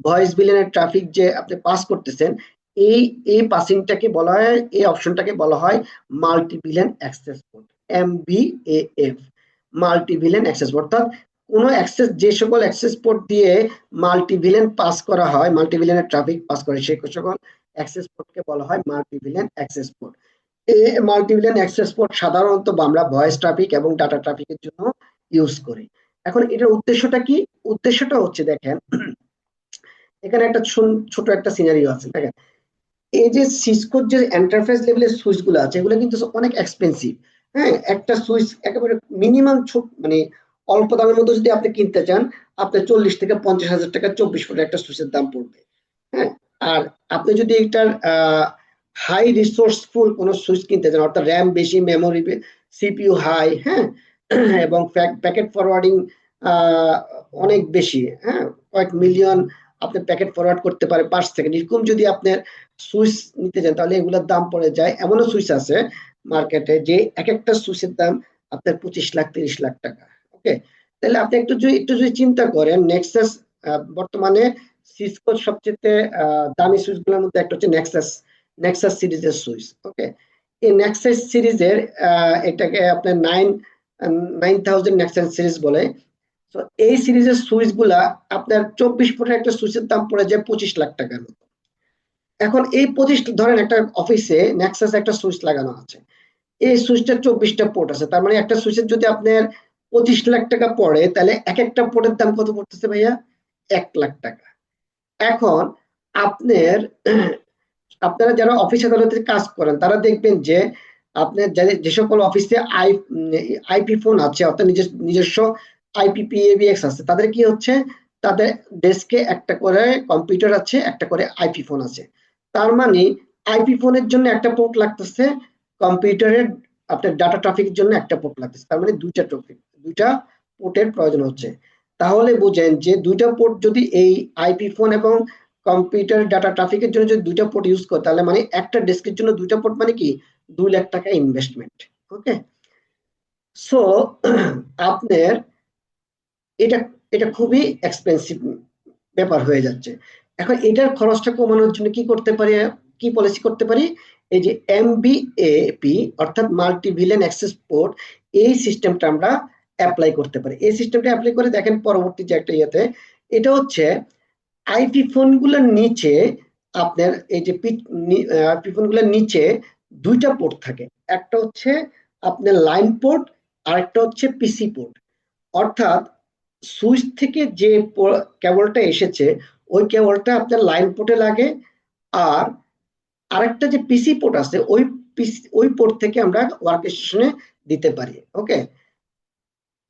ভয়েস ভিলেনের ট্রাফিক যে আপনি পাস করতেছেন, এই এই পাসিংটাকে বলা হয়, এই অপশনটাকে বলা হয় multi villain access port, MVAF, multi villain access port. অর্থাৎ কোনো অ্যাক্সেস, যে সকল অ্যাক্সেস পোর্ট দিয়ে মাল্টি ভিলেন পাস করা হয়, মাল্টি ভিলেনের ট্রাফিক পাস করে, সেই সকল অ্যাক্সেস পোর্টকে বলা হয় মাল্টি ভিলেন অ্যাক্সেস পোর্ট। এই মাল্টিভিলেন অ্যাক্সেস পোর্ট সাধারণত আমরা ভয়েস ট্রাফিক এবং ডাটা ট্রাফিকের জন্য ইউজ করি। এখন এটার উদ্দেশ্যটা কি? উদ্দেশ্যটা হচ্ছে দেখেন, এখানে একটা ছোট একটা সিনারিও আছে। দেখেন, এই যে সিসকোর যে এন্টারপ্রাইজ লেভেলের সুইচ গুলো আছে, এগুলো কিন্তু অনেক এক্সপেন্সিভ। হ্যাঁ, একটা সুইচ একেবারে মিনিমাম ছোট, মানে অল্প দামের মধ্যে যদি আপনি কিনতে চান, আপনার 40 থেকে 50 হাজার টাকা 24 ফুটের একটা সুইচের দাম পড়বে। হ্যাঁ, আর আপনি যদি এটার হাই রিসোর্সফুল কোন সুইচ কিনতে চান, অর্থাৎ র্যাম বেশি, মেমোরি, সিপিইউ হাই, হ্যাঁ, এবং প্যাকেট ফরওয়ার্ডিং অনেক বেশি, হ্যাঁ, কয়েক মিলিয়ন আপনি প্যাকেট ফরওয়ার্ড করতে পারে পার সেকেন্ড, এরকম যদি আপনার সুইচ নিতে চান, তাহলে এগুলোর দাম পড়ে যায়। এমনও সুইচ আছে মার্কেটে যে এক একটা সুইচের দাম আপনার 25 লাখ 30 লাখ টাকা। ওকে, তাহলে আপনি একটু যদি চিন্তা করেন, নেক্সাস বর্তমানে সিসকোর সবচেয়ে দামি সুইচ গুলোর মধ্যে একটা হচ্ছে নেক্সাস, নেক্সাস সিরিজের সুইচ। ওকে, এই নেক্সাস সিরিজের এটাকে আপনার 9000 নেক্সাস সিরিজ বলে। তো এই সিরিজের সুইচ গুলা আপনার 24 ফুটের একটা সুইচের দাম পড়ে যায় 25 লাখ টাকার মতো। এখন এই 25, ধরেন একটা অফিসে নেক্সাস একটা সুইচ লাগানো আছে, এই সুইচটার 24টা পোর্ট আছে, তার মানে একটা সুইচের যদি আপনার 25 লাখ টাকা পড়ে, তাহলে এক একটা পোর্টের দাম কত পড়তেছে ভাইয়া? 1 লাখ টাকা। এখন আপনার আপনারা যারা অফিস আদালতে কাজ করেন, তারা দেখবেন যে আপনার যে সকল অফিসে আইপি ফোন আছে, অর্থাৎ নিজস্ব IPPABX আছে, তাদের কি হচ্ছে, তাদের ডেস্কে একটা করে কম্পিউটার আছে, একটা করে আইপি ফোন আছে। তার মানে আইপি ফোনের জন্য একটা পোর্ট লাগতেছে, কম্পিউটারের আপনার ডাটা ট্রাফিকের জন্য একটা পোর্ট লাগতেছে, তার মানে দুইটা পোর্টের প্রয়োজন হচ্ছে। তাহলে বুঝেন যে দুইটা পোর্ট যদি এই আইপি ফোন এবং কম্পিউটার ডাটা ট্রাফিকের জন্য যদি দুইটা পোর্ট ইউজ করে, তাহলে মানে একটা ডেস্কের জন্য দুইটা পোর্ট মানে কি 2 লাখ টাকা ইনভেস্টমেন্ট। ওকে, সো আপনার এটা এটা খুবই এক্সপেন্সিভ ব্যাপার হয়ে যাচ্ছে। এখন এটার খরচটা কমানোর জন্য কি করতে পারি, কি পলিসি করতে পারি? এই যে MBAP অর্থাৎ মাল্টি ভিলেন অ্যাক্সেস পোর্ট, এই সিস্টেমটা আমরা অ্যাপ্লাই করতে পারি। এই সিস্টেমটা অ্যাপ্লাই করে দেখেন পরবর্তী যে একটা ইয়েতে, এটা হচ্ছে আইপি ফোনগুলোর নিচে আপনার এই যে আইপি ফোনগুলোর নিচে দুইটা পোর্ট থাকে, একটা হচ্ছে আপনার লাইন পোর্ট আর একটা হচ্ছে পিসি পোর্ট। অর্থাৎ সুইচ থেকে যে কেবলটা এসেছে, ওই কেবলটা আপনার লাইন পোর্টে লাগে, আর আরেকটা যে পিসি পোর্ট আছে, ওই পোর্ট থেকে আমরা ওয়ার্ক স্টেশনে দিতে পারি। ওকে,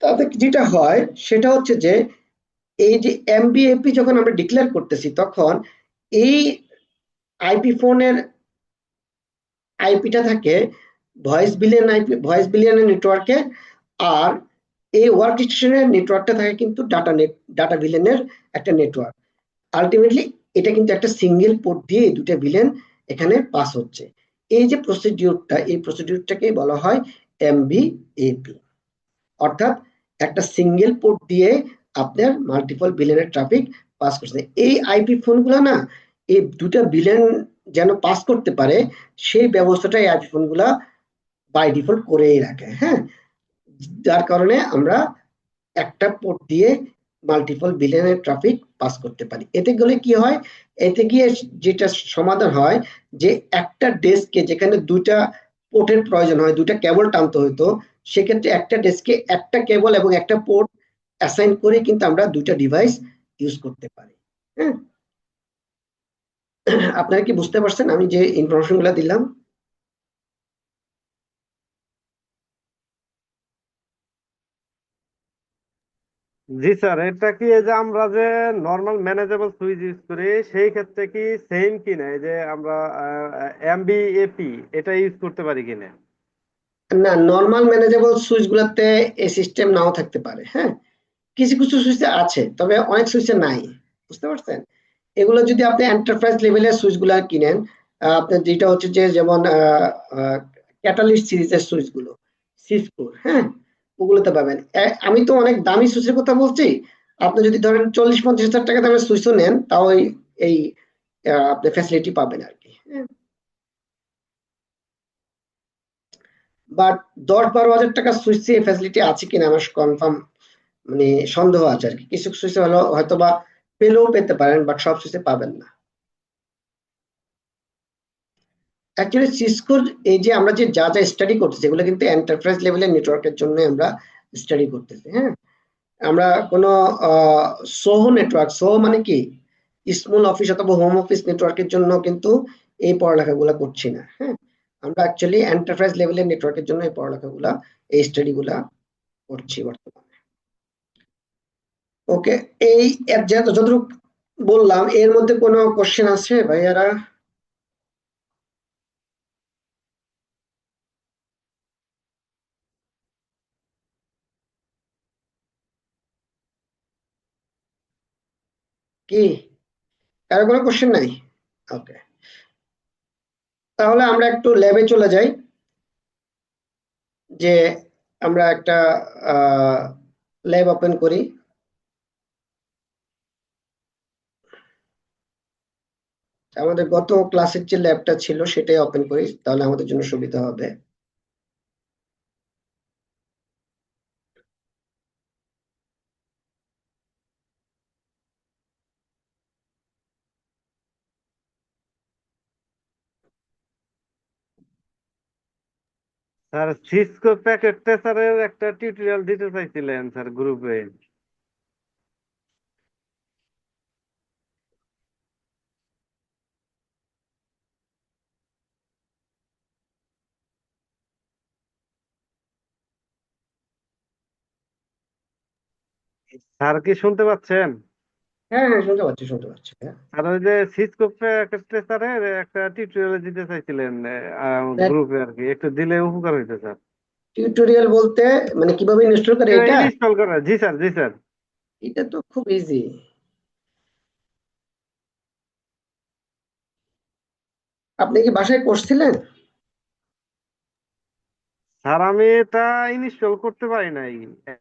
তাতে যেটা হয় সেটা হচ্ছে যে এই যে MBAP যখন আমরা ডিক্লেয়ার করতেছি, তখন এই আইপি ফোনের আইপিটা থাকে ভয়েস বিলিয়নের নেটওয়ার্কে, আর এই ওয়ার্ক স্টেশনের নেটওয়ার্কটা থাকে কিন্তু ডাটা ভিলেনের একটা নেটওয়ার্ক। আলটিমেটলি এটা কিন্তু একটা সিঙ্গেল পোর্ট দিয়ে দুটো ভিলেন এখানে পাস হচ্ছে। এই যে প্রসিডিউরটা, এই প্রসিডিউরটাকে বলা হয় MBAP, অর্থাৎ একটা সিঙ্গেল পোর্ট দিয়ে আপনার মাল্টিপল ভিলেনের ট্রাফিক পাস করছে। এই আইপি ফোনগুলো না, এই দুটা ভিলেন যেন পাস করতে পারে, সেই ব্যবস্থাটা এই আইপি ফোনগুলা বাই ডিফল্ট করেই রাখে। হ্যাঁ, যার কারণে আমরা একটা পোর্ট দিয়ে মাল্টিপল ভিলেনের ট্রাফিক পাস করতে পারি। এতে গেলে কি হয়, এতে গিয়ে যেটা সমাধান হয়, যে একটা ডেস্কে যেখানে দুইটা পোর্টের প্রয়োজন হয়, দুইটা কেবল টানতে হতো, সেক্ষেত্রে একটা ডেস্কে একটা কেবল এবং একটা পোর্ট অ্যাসাইন করে কিন্তু আমরা দুইটা ডিভাইস ইউজ করতে পারি। হ্যাঁ, আপনারা কি বুঝতে পারছেন আমি যে ইনফরমেশন গুলা দিলাম? জি স্যার, এটা কি এই যে আমরা যে নর্মাল ম্যানেজেবল সুইচ ইউজ করি সেই ক্ষেত্রে কি সেম কিনা, এই যে আমরা MBAP এটা ইউজ করতে পারি কিনা? না, নর্মাল ম্যানেজেবল সুইচ গুলাতে এই সিস্টেম নাও থাকতে পারে। হ্যাঁ, কিছু কিছু সুইচে আছে, তবে অনেক সুইচে নাই। বুঝতে পারছেন? এগুলো যদি আপনি এন্টারপ্রাইজ লেভেলের সুইচ গুলা কিনেন, আপনার যেটা হচ্ছে যে যেমন ক্যাটালিস্ট সিরিজের সুইচ গুলো, সিসকোর, হ্যাঁ, ওগুলোতে পাবেন। আমি তো অনেক দামি সুইচের কথা বলছি। আপনি যদি ধরেন 40-50 হাজার টাকা দামের সুইচও নেন, তাও এই আপনি ফ্যাসিলিটি পাবেন আর কি। হ্যাঁ, বাট 10-12 হাজার টাকার সুইচে এই ফ্যাসিলিটি আছে কিনা আমার কনফার্ম মানে সন্দেহ আছে আর কি। কিছু সুইচে হলো হয়তো বা পেলেও পেতে পারেন, বাট সব সুইচে পাবেন না। অ্যাকচুয়ালি সিসকোর এই যে আমরা যে যা যা স্টাডি করতেছি, এগুলো কিন্তু এন্টারপ্রাইজ লেভেলের নেটওয়ার্কের জন্য আমরা স্টাডি করতেছি। হ্যাঁ, আমরা কোনো সোহো নেটওয়ার্ক, সোহো মানে কি স্মল অফিস অথবা হোম অফিস নেটওয়ার্কের জন্য কিন্তু এই পড়ালেখাগুলা করছি না। হ্যাঁ, আমরা অ্যাকচুয়ালি এন্টারপ্রাইজ লেভেলের নেটওয়ার্কের জন্য এই পড়ালেখাগুলা, এই স্টাডিগুলা করছি বর্তমানে। ওকে, এই যতটুকু বললাম এর মধ্যে কোনো কোশ্চেন আছে ভাইয়ারা? কি কারো কোনো কোশ্চেন নাই? ওকে, তাহলে আমরা একটু ল্যাবে চলে যাই, যে আমরা একটা ল্যাব ওপেন করি। আমাদের গত ক্লাসের যে ল্যাবটা ছিল সেটাই ওপেন করি, তাহলে আমাদের জন্য সুবিধা হবে। স্যার সিসকো প্যাকেট ট্রেসারের একটা টিউটোরিয়াল দিতে চাইছিলেন স্যার গ্রুপে। স্যার কি শুনতে পাচ্ছেন? হ্যাঁ হ্যাঁ, শুনতে পাচ্ছি শুনতে পাচ্ছি, হ্যাঁ। আর ওই যে সিসকো প্যাকেট ট্রেসারের একটা টিউটোরিয়াল দিতে চাইছিলেন গ্রুপে আর কি, একটু দিলে উপকার হইতো স্যার। টিউটোরিয়াল বলতে মানে কিভাবে ইনস্টল করে এটা? ইনস্টল করা, জি স্যার জি স্যার। এটা তো খুব ইজি। আপনি কি বাসায় করছিলেন? স্যার আমি এটা ইনস্টল করতে পারি নাই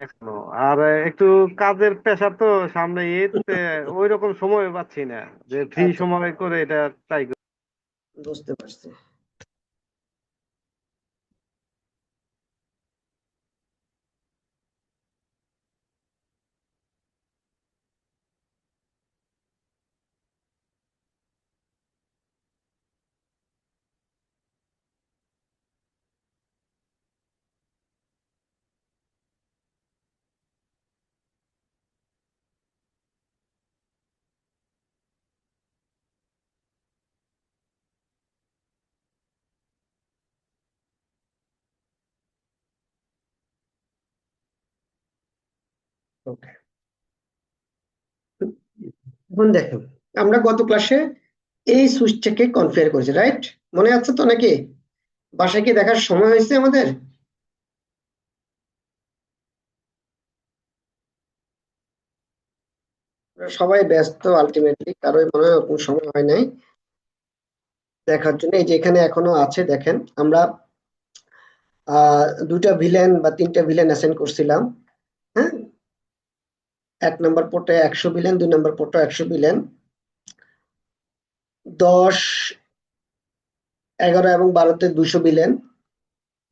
এখনো। আর একটু কাজের প্রেশার তো সামনে, এতে ওই রকম সময় পাচ্ছি না যে ফ্রি আচ্ছা, সময় করে এটা ট্রাই করি। বুঝতে পারছি। ওকে, এখন দেখেন, আমরা গত ক্লাসে এই সুইচটাকে কনফিগার করেছি, রাইট? মনে আছে তো নাকি? বাসায় কি দেখার সময় হয়েছে আমাদের? আমরা সবাই ব্যস্ত, আলটিমেটলি কারোই মনে হয় ওরকম সময় হয় নাই দেখার জন্য। এই যে এখানে এখনো আছে, দেখেন আমরা দুইটা ভিলেন বা তিনটা ভিলেন অ্যাসাইন করছিলাম। হ্যাঁ, 1 নম্বর পোর্টে 100 ভিলেন, 2 নম্বর পোর্টে 100 ভিলেন, 10, 11 এবং 12-তে 200 ভিলেন।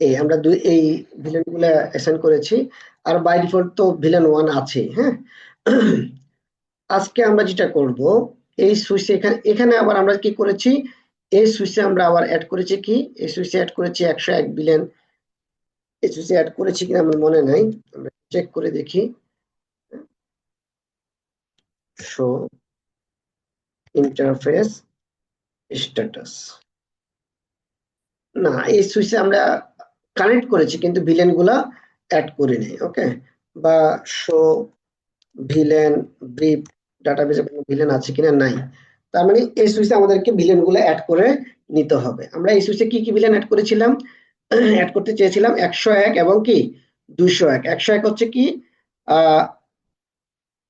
এই আমরা এই ভিলেন গুলো অ্যাসাইন করেছি। আর বাই ডিফল্ট তো ভিলেন 1 আছে। হ্যাঁ, আজকে আমরা যেটা করব, এই সুইচে এখানে এখানে আবার আমরা কি করেছি, এই সুইচে আমরা আবার অ্যাড করেছি কি, এই সুইচে অ্যাড করেছি 101 ভিলেন। এই সুইচে অ্যাড করেছি কিনা আমার মনে নাই, আমরা চেক করে দেখি। শো ইন্টারফেস স্ট্যাটাস, না এই সুইচে আমরা কানেক্ট করেছি কিন্তু ভিলেন গুলা অ্যাড করি নাই। ওকে, বা শো ভিলেন ব্রিফ, ডাটাবেসে কোনো ভিলেন আছে কিনা, নাই। তার মানে এই সুইচে আমাদেরকে ভিলেন গুলো অ্যাড করে নিতে হবে। আমরা এই সুইচে কি কি ভিলেন অ্যাড করেছিলাম? অ্যাড করতে চেয়েছিলাম 101 এবং কি 201। 101 হচ্ছে কি আহ,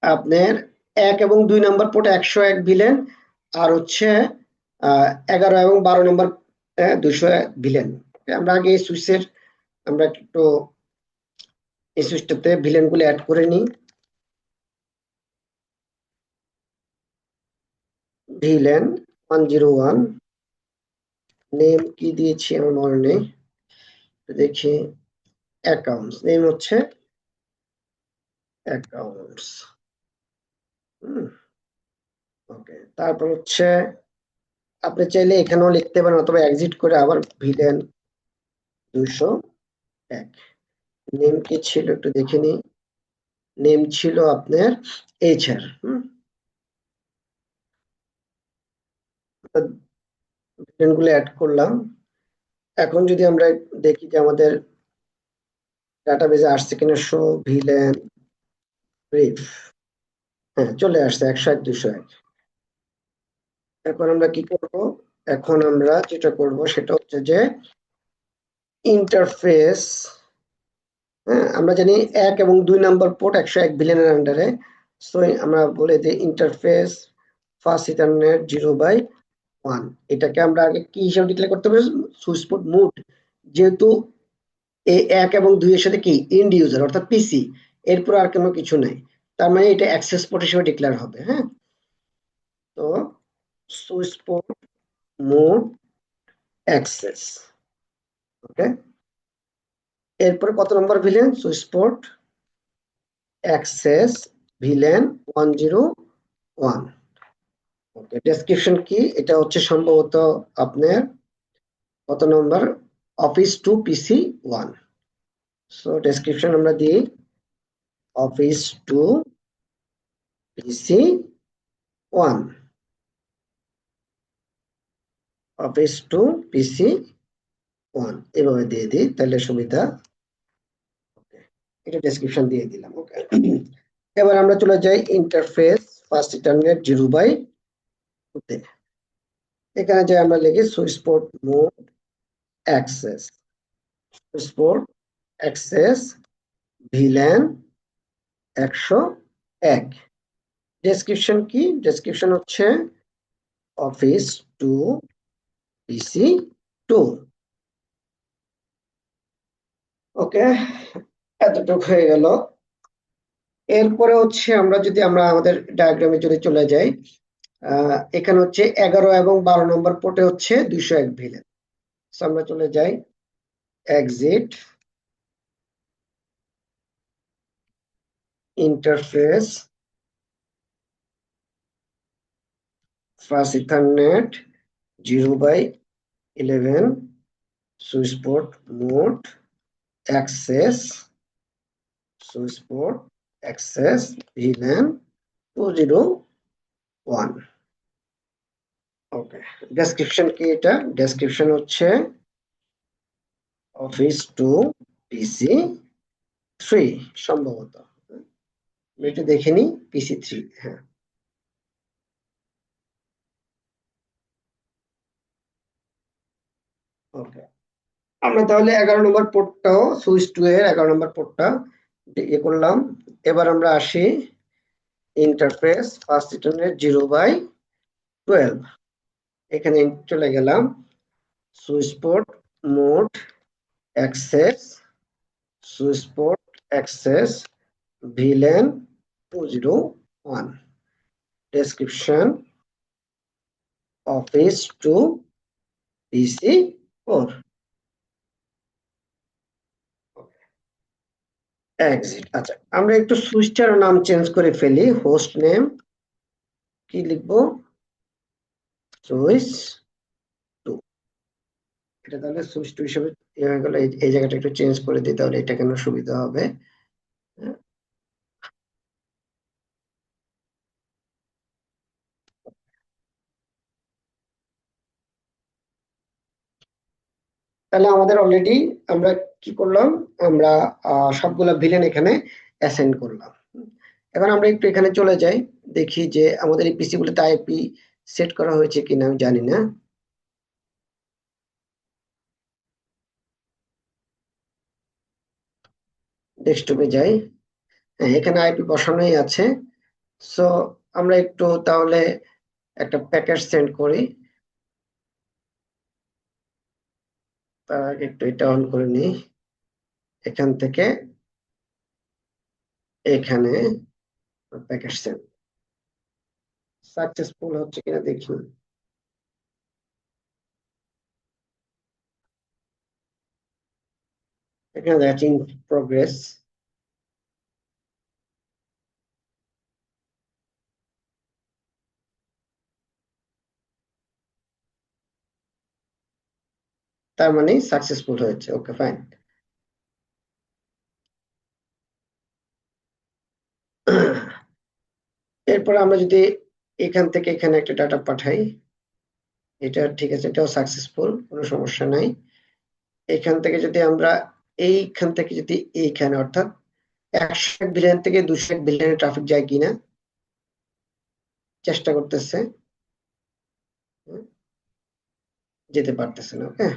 আপনার 1 এবং 2 নম্বর পোর্টে 101 ভিলেন, আর হচ্ছে 11 এবং 12 নম্বর 201 ভিলেন। আমরা আগে এই সুইচের আমরা একটু এই সুইচটাতে ভিলেন গুলো অ্যাড করে নিই। ভিলেন 101, নেম কি দিয়েছি আমার মনে নেই, দেখি। অ্যাকাউন্টস, নেম হচ্ছে অ্যাকাউন্টস। ওকে, তারপর হচ্ছে আপনি চাইলে এখানেও লিখতে পারেন, অথবা এক্সিট করে আবার ভিলেন 201। নেম কি ছিল একটু দেখে নিই। নেম ছিল আপনার এইচআর। ভিলেন গুলো অ্যাড করলাম। এখন যদি আমরা দেখি যে আমাদের ডাটাবেজে আসছে কিনা, শো ভিলেন ব্রিফ, হ্যাঁ চলে আসছে 101 201। এখন আমরা কি করব, এখন আমরা যেটা করব সেটা হচ্ছে যে ইন্টারফেস। হ্যাঁ, আমরা জানি 1 এবং 2 নম্বর পোর্ট 101 ভিলেনের আন্ডারে। সো আমরা বলে দিই ইন্টারফেস ফার্স্ট ইথারনেট 0/1। এটাকে আমরা আগে কি হিসেবে ডিক্লেয়ার করতে পারি, সুইচ পোর্ট মোড। যেহেতু এই 1 এবং 2 এর সাথে কি এন্ড ইউজার অর্থাৎ পিসি, এরপর আর কোনো কিছু নাই, তার মানে এটা অ্যাক্সেস পোর্ট হিসেবে ডিক্লেয়ার হবে। হ্যাঁ, তো switch port mode access. Okay, এরপরে কত number VLAN, switch port access VLAN 101। Okay, description কি, এটা হচ্ছে সম্ভবত আপনার কত number, office to PC 1। So description আমরা দিই office to PC 1, office to PC 1 এভাবে দিয়ে দিই তাহলে সুবিধা। এটা ডেসক্রিপশন দিয়ে দিলাম। ওকে, এবার আমরা চলে যাই ইন্টারফেস ফার্স্ট ইন্টারনেট 0/2 তে। এখানে যে আমরা লিখি switch port mode access, switch port access VLAN 101। Description কি, ডেসক্রিপশন হচ্ছে অফিস টু পিসি 2। ওকে, এতটুকু হয়ে গেল। এরপরে হচ্ছে আমরা যদি আমরা আমাদের ডায়াগ্রামে যদি চলে যাই, এখানে হচ্ছে 11 এবং 12 নম্বর পোর্টে হচ্ছে 201 ভিলেন। সো আমরা চলে যাই exit interface first ethernet 0/11 switch port mode access, switch port access VLAN 201। ওকে, ডেসক্রিপশন কি, এটা ডেসক্রিপশন হচ্ছে অফিস টু পিসি 3 সম্ভবত, আমি একটু দেখে নিই, পিসি 3, হ্যাঁ। ওকে, আমরা তাহলে 11 নম্বর পোর্টটাও সুইচ 2 এর 11 নম্বর পোর্টটা ইয়ে করলাম। এবার আমরা আসি ইন্টারফেস ফার্স্ট ইন্টারনেট 0/12, এখানে চলে গেলাম switch port mode access, switch port access VLAN 201। Description office to PC 4। Exit. আচ্ছা, আমরা একটু সুইচটার নাম চেঞ্জ করে ফেলি, হোস্ট নেম কি লিখবো, সুইচ 2। এটা তাহলে সুইচ 2 হিসেবে হয়ে গেল। এই জায়গাটা একটু চেঞ্জ করে দিই, তাহলে এটা কেন সুবিধা হবে। হ্যাঁ, তাহলে আমাদের অলরেডি আমরা কি করলাম, আমরা সবগুলা ভিলেন এখানে অ্যাসাইন করলাম। এখন আমরা একটু এখানে চলে যাই, দেখি যে আমাদের এই পিসি গুলোতে আইপি সেট করা হয়েছে কিনা, আমি জানি না। ডেস্কটপে যাই। হ্যাঁ, এখানে আইপি বসানোই আছে। সো আমরা একটু তাহলে একটা প্যাকেট সেন্ড করি। তার আগে একটু এটা অন করে নিই। এখান থেকে এখানে প্যাকেট সেন্ড সাকসেসফুল হচ্ছে কিনা দেখি। এখানে দ্যাট ইন প্রোগ্রেস। তার মানে সাকসেসফুল হয়েছে। ওকে, ফাইন। এরপর আমরা যদি এখান থেকে এখানে একটা ডাটা পাঠাই, এটা ঠিক আছে, এটাও সাকসেসফুল, কোনো সমস্যা নাই। এখান থেকে যদি আমরা এইখান থেকে যদি এইখানে অর্থাৎ 101 বিলিয়ন থেকে 201 বিলিয়নের ট্রাফিক যায় কিনা চেষ্টা করতেছে, যেতে পারতেছে না। ওকে,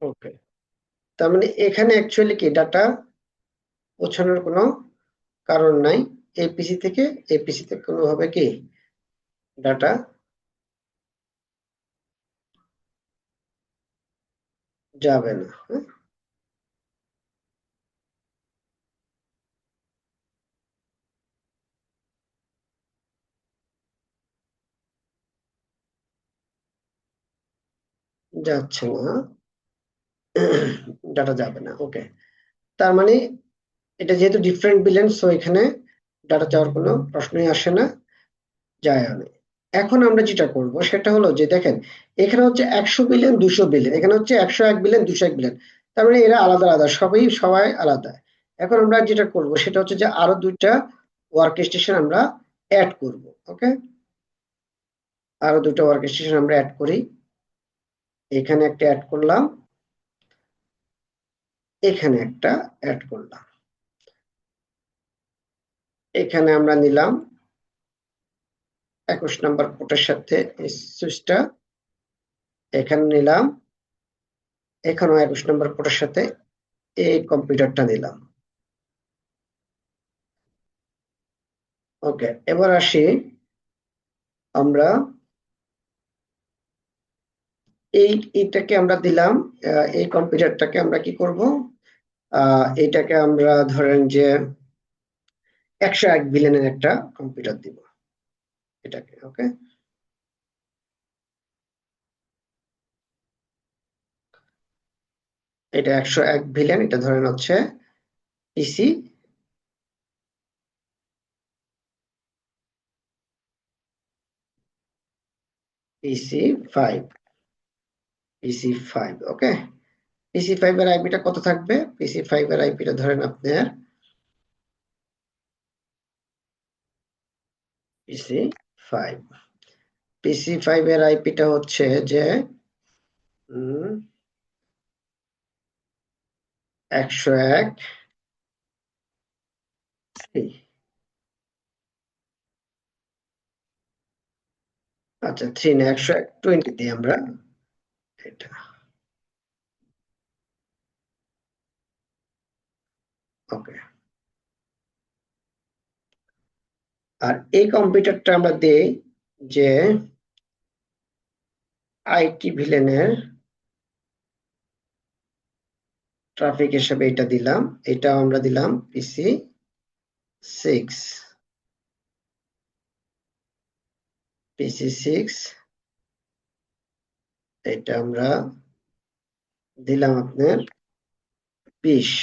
ওকে। তার মানে এখানে অ্যাকচুয়ালি কি ডাটা পৌঁছানোর কোনো কারণ নাই। এপিসি থেকে এপিসি তে কোনোভাবে কি ডাটা যাবে না। হ্যাঁ, যাচ্ছে না, ডাটা যাবে না। ওকে, তার মানে এটা যেহেতু ডিফারেন্ট বিলিয়ন, সো এখানে ডাটা যাওয়ার কোনো প্রশ্নই আসে না, যায় না। এখন আমরা যেটা করব সেটা হলো যে দেখেন, এখানে হচ্ছে 100 বিলিয়ন 200 বিলিয়ন, এখানে হচ্ছে 101 বিলিয়ন 201 বিলিয়ন। তার মানে এরা আলাদা আলাদা, সবাই আলাদা। এখন আমরা যেটা করব সেটা হচ্ছে যে আরো দুইটা ওয়ার্ক স্টেশন আমরা অ্যাড করব। ওকে, আরো দুটো ওয়ার্ক স্টেশন আমরা অ্যাড করি। এখানে একটা অ্যাড করলাম, এখানে একটা অ্যাড করলাম। এখানে আমরা নিলাম 21 নম্বর পোর্টের সাথে এই সুইচটা, এখানে নিলাম, এখানেও 21 নম্বর পোর্টের সাথে এই কম্পিউটারটা নিলাম। ওকে, এবার আসি আমরা এইটাকে আমরা দিলাম, এই কম্পিউটারটাকে আমরা কি করব, এটাকে আমরা ধরেন যে 101 বিলিয়নের একটা কম্পিউটার দিব এটাকে। ওকে, এটা 101 বিলিয়ন, এটা ধরেন হচ্ছে পিসি PC5, PC5। ওকে, PC5 এর আইপিটা কত থাকবে? PC5 এর আইপিটা ধরেন আপনার PC5, PC5 এর আইপিটা হচ্ছে যে 101, আচ্ছা 3 না 120 দিই আমরা এটা। ওকে, আর এই কম্পিউটারটা আমরা দেই যে আইটি ভিলেনের ট্রাফিক হিসেবে এটা দিলাম, এটাও আমরা দিলাম PC6, PC6 এটা আমরা দিলাম আপনার 20।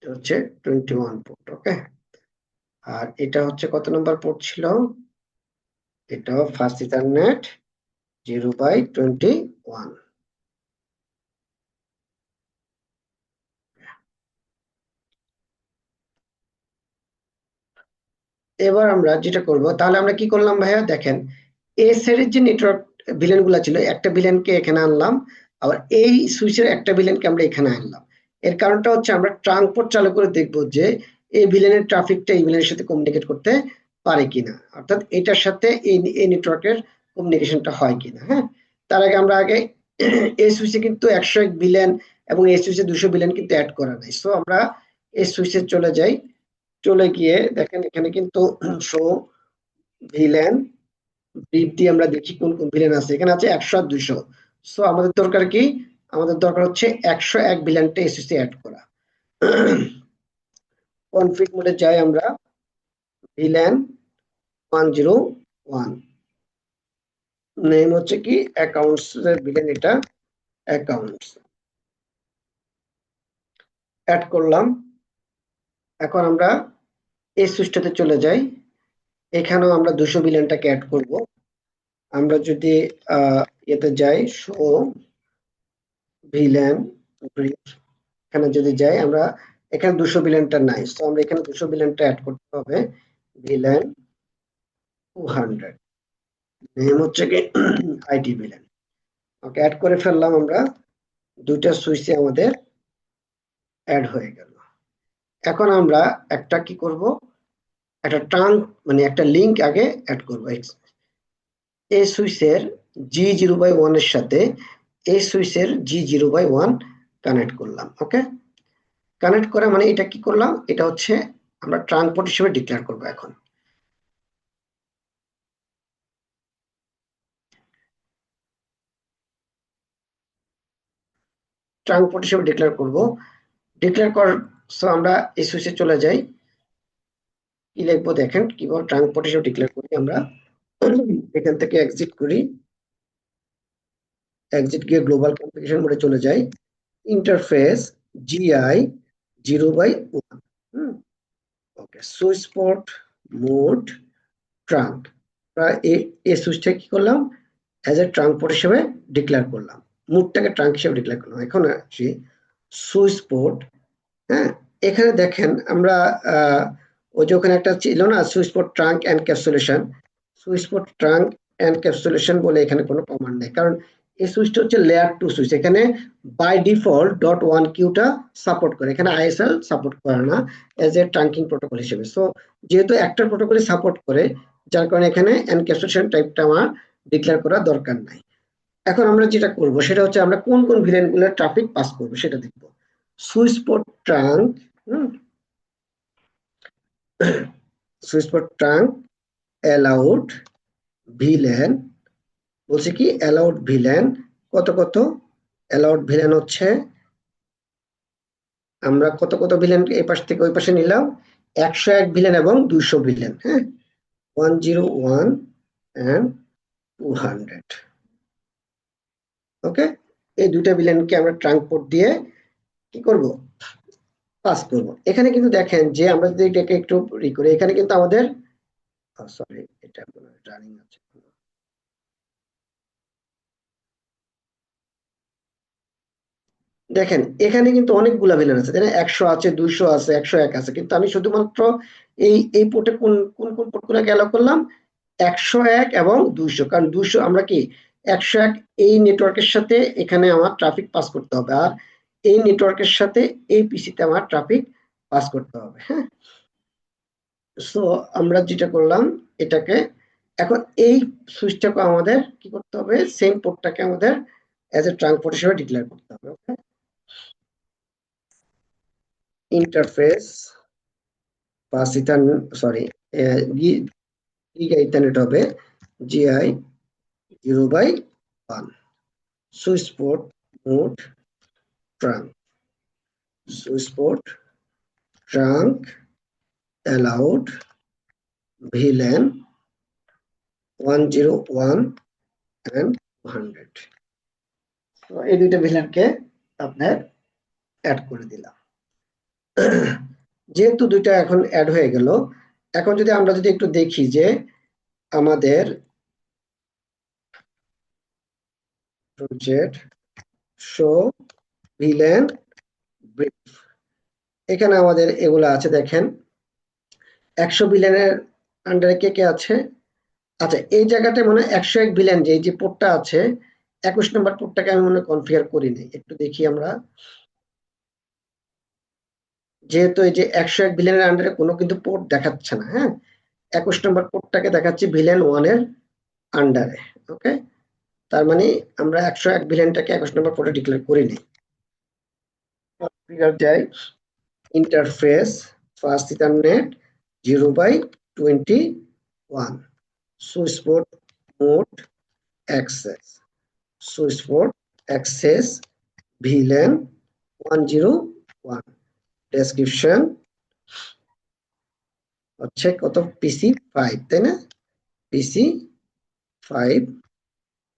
হচ্ছে 21 পোর্ট। ওকে, আর এটা হচ্ছে কত নম্বর পোর্ট ছিল? এটাও ফাস্ট ইথারনেট 0/21। এবার আমরা যেটা করব, তাহলে আমরা কি করলাম ভাইয়া, দেখেন এ সেটের যে নেটওয়ার্ক ভিলেন গুলা ছিল, একটা ভিলেনকে এখানে আনলাম, আবার এই সুইচের একটা ভিলেনকে আমরা এখানে আনলাম। এর কারণটা হচ্ছে আমরা ট্রাঙ্ক পোর্ট চালু করে দেখব যে এই ভিলেনের ট্রাফিকটা এই ভিলেনের সাথে কমিউনিকেট করতে পারে কিনা, অর্থাৎ এটার সাথে এই নেটওয়ার্কের কমিউনিকেশনটা হয় কিনা। হ্যাঁ, তার আগে আমরা এই সুইচে কিন্তু 101 ভিলেন এবং এই সুইচে 200 ভিলেন কিন্তু অ্যাড করা নাই। সো আমরা এই সুইচে চলে যাই, চলে গিয়ে দেখেন এখানে কিন্তু শো ভিলেন ব্রিফ দিয়ে আমরা দেখি কোন কোন ভিলেন আছে। এখানে আছে 100 আর 200। সো আমাদের দরকার কি, আমাদের দরকার হচ্ছে 101 ভিলেনটা এসএসসি অ্যাড করা। কনফিগ মোডে যাই আমরা, ভিলেন 101, নেম হচ্ছে কি অ্যাকাউন্টস এর ভিলেন, এটা অ্যাকাউন্টস অ্যাড করলাম। এখন আমরা এই সুইচটাতে চলে যাই, এখানেও আমরা 200 ভিলেনটাকে অ্যাড করব। আমরা যদি এতে যাই শো ভিলেন ব্রিফ, এখানে যদি যাই আমরা, এখানে 200 ভিলেনটা নাই, তো আমরা এখানে 200 ভিলেনটা অ্যাড করতে হবে। ভিলেন 200, নেম হচ্ছে কি আইটি ভিলেন। ওকে, অ্যাড করে ফেললাম আমরা, দুইটা সুইচে আমাদের অ্যাড হয়ে গেল। এখন আমরা একটা কি করব, একটা ট্রাঙ্ক মানে একটা লিংক আগে অ্যাড করব। এই সুইচের G0/1 এর সাথে এই সুইচের G0/1 কানেক্ট করলাম। ওকে, কানেক্ট করে মানে এটা কি করলাম, এটা হচ্ছে আমরা ট্রাঙ্ক পোর্ট হিসেবে ডিক্লেয়ার করব। এখন ট্রাঙ্ক পোর্ট হিসেবে ডিক্লেয়ার করব। ডিক্লেয়ার করার সো আমরা এই সুইচে চলে যাই, কি লিখবো দেখেন কিভাবে ট্রাঙ্ক পোর্ট হিসেবে ডিক্লেয়ার করি আমরা। এখান থেকে এক্সিট করি, এক্সিট গিয়ে গ্লোবাল কনফিগারেশন মোডে চলে যাই, ইন্টারফেস GI 0/1। ওকে, সুইচ পোর্ট মোড ট্রাঙ্ক, এই সুইচটা কি করলাম, অ্যাজ এ ট্রাঙ্ক পোর্ট হিসেবে ডিক্লেয়ার করলাম, মোডটাকে ট্রাঙ্ক হিসেবে ডিক্লেয়ার করলাম। এখন আসি সুইচ পোর্ট। হ্যাঁ, এখানে দেখেন আমরা ওই যে ওখানে একটা ছিল না switch port trunk encapsulation, switch port trunk encapsulation বলে এখানে কোনো কমান্ড নেই, কারণ এই সুইচটা হচ্ছে লেয়ার 2 সুইচ। এখানে বাই ডিফল্ট .1Q-টা সাপোর্ট করে, এখানে ISL সাপোর্ট করে না এজ এ ট্রাঙ্কিং প্রোটোকল হিসেবে। সো যেহেতু একটা প্রোটোকলই সাপোর্ট করে, যার কারণে এখানে এনক্যাপসুলেশন টাইপটা আমার ডিক্লেয়ার করার দরকার নাই। এখন আমরা যেটা করব সেটা হচ্ছে আমরা কোন কোন ভিলেনগুলোর ট্রাফিক পাস করব সেটা দেখব। Switch port trunk, switch port trunk allowed villain, বলছে কি অ্যালাউড ভিলেন কত কত, অ্যালাউড ভিলেন হচ্ছে আমরা কত কত ভিলেন এই পাশ থেকে ওই পাশে নিলাম, 101 ভিলেন এবং 200 ভিলেন। হ্যাঁ, 101 and 200। ওকে, এই দুইটা ভিলেনকে আমরা ট্রাঙ্ক পোর্ট দিয়ে কি করব, পাস করব। এখানে কিন্তু দেখেন যে আমরা যদি এটাকে একটু ই করি, এখানে কিন্তু আমাদের সরি এটা রানিং আছে। দেখেন এখানে কিন্তু অনেকগুলা ভিলেন আছে, তাই না? 100 আছে, 200 আছে, 101 আছে, কিন্তু আমি শুধুমাত্র এই পোর্টে কোন কোন কোন পোর্টগুলোকে অ্যালাউ করলাম, 101 এবং 200। কারণ 200 আমরা কি 101 এই নেটওয়ার্কের সাথে এখানে আমার ট্রাফিক পাস করতে হবে, আর এই নেটওয়ার্কের সাথে এই পিসিতে আমার ট্রাফিক পাস করতে হবে। হ্যাঁ, সো আমরা যেটা করলাম এটাকে, এখন এই সুইচটাকে আমাদের কি করতে হবে, সেম পোর্টটাকে আমাদের অ্যাজ এ ট্রাঙ্ক পোর্ট হিসেবে ডিক্লেয়ার করতে হবে। Okay, interface fast Ethernet, sorry giga Ethernet হবে GI 0/1, switch port mode trunk, switch port trunk allowed VLAN 101 and 200। তো এই দুইটা ভিলেনকে আপনার অ্যাড করে দিলাম। যেহেতু দুইটা এখন অ্যাড হয়ে গেল, এখন যদি আমরা যদি একটু দেখি যে আমাদের প্রজেক্ট শো ভিলেন ব্রিফ, এখানে আমাদের এগুলো আছে দেখেন 100 ভিলেনের আন্ডারে কে কে আছে। আচ্ছা, এই জায়গাটায় মনে হয় 101 ভিলেন যে এই যে পোর্টটা আছে 21 নম্বর পোর্টটাকে আমি মনে হয় কনফিগার করি নাই, একটু দেখি আমরা। যেহেতু এই যে 101 ভিলেনের আন্ডারে কোনো কিন্তু পোর্ট দেখাচ্ছে না, হ্যাঁ, 21 নম্বর পোর্টটাকে দেখাচ্ছি ভিলেন 1 এর আন্ডারে। ওকে, তার মানে আমরা 101 ভিলেনটাকে 21 নম্বর পোর্টে ডিক্লেয়ার করি নাই। কনফিগার যাই, interface first ethernet 0/21, switch port mode access, switch port access VLAN 101, description হচ্ছে কত, পিসি 5, তাই না? পিসি 5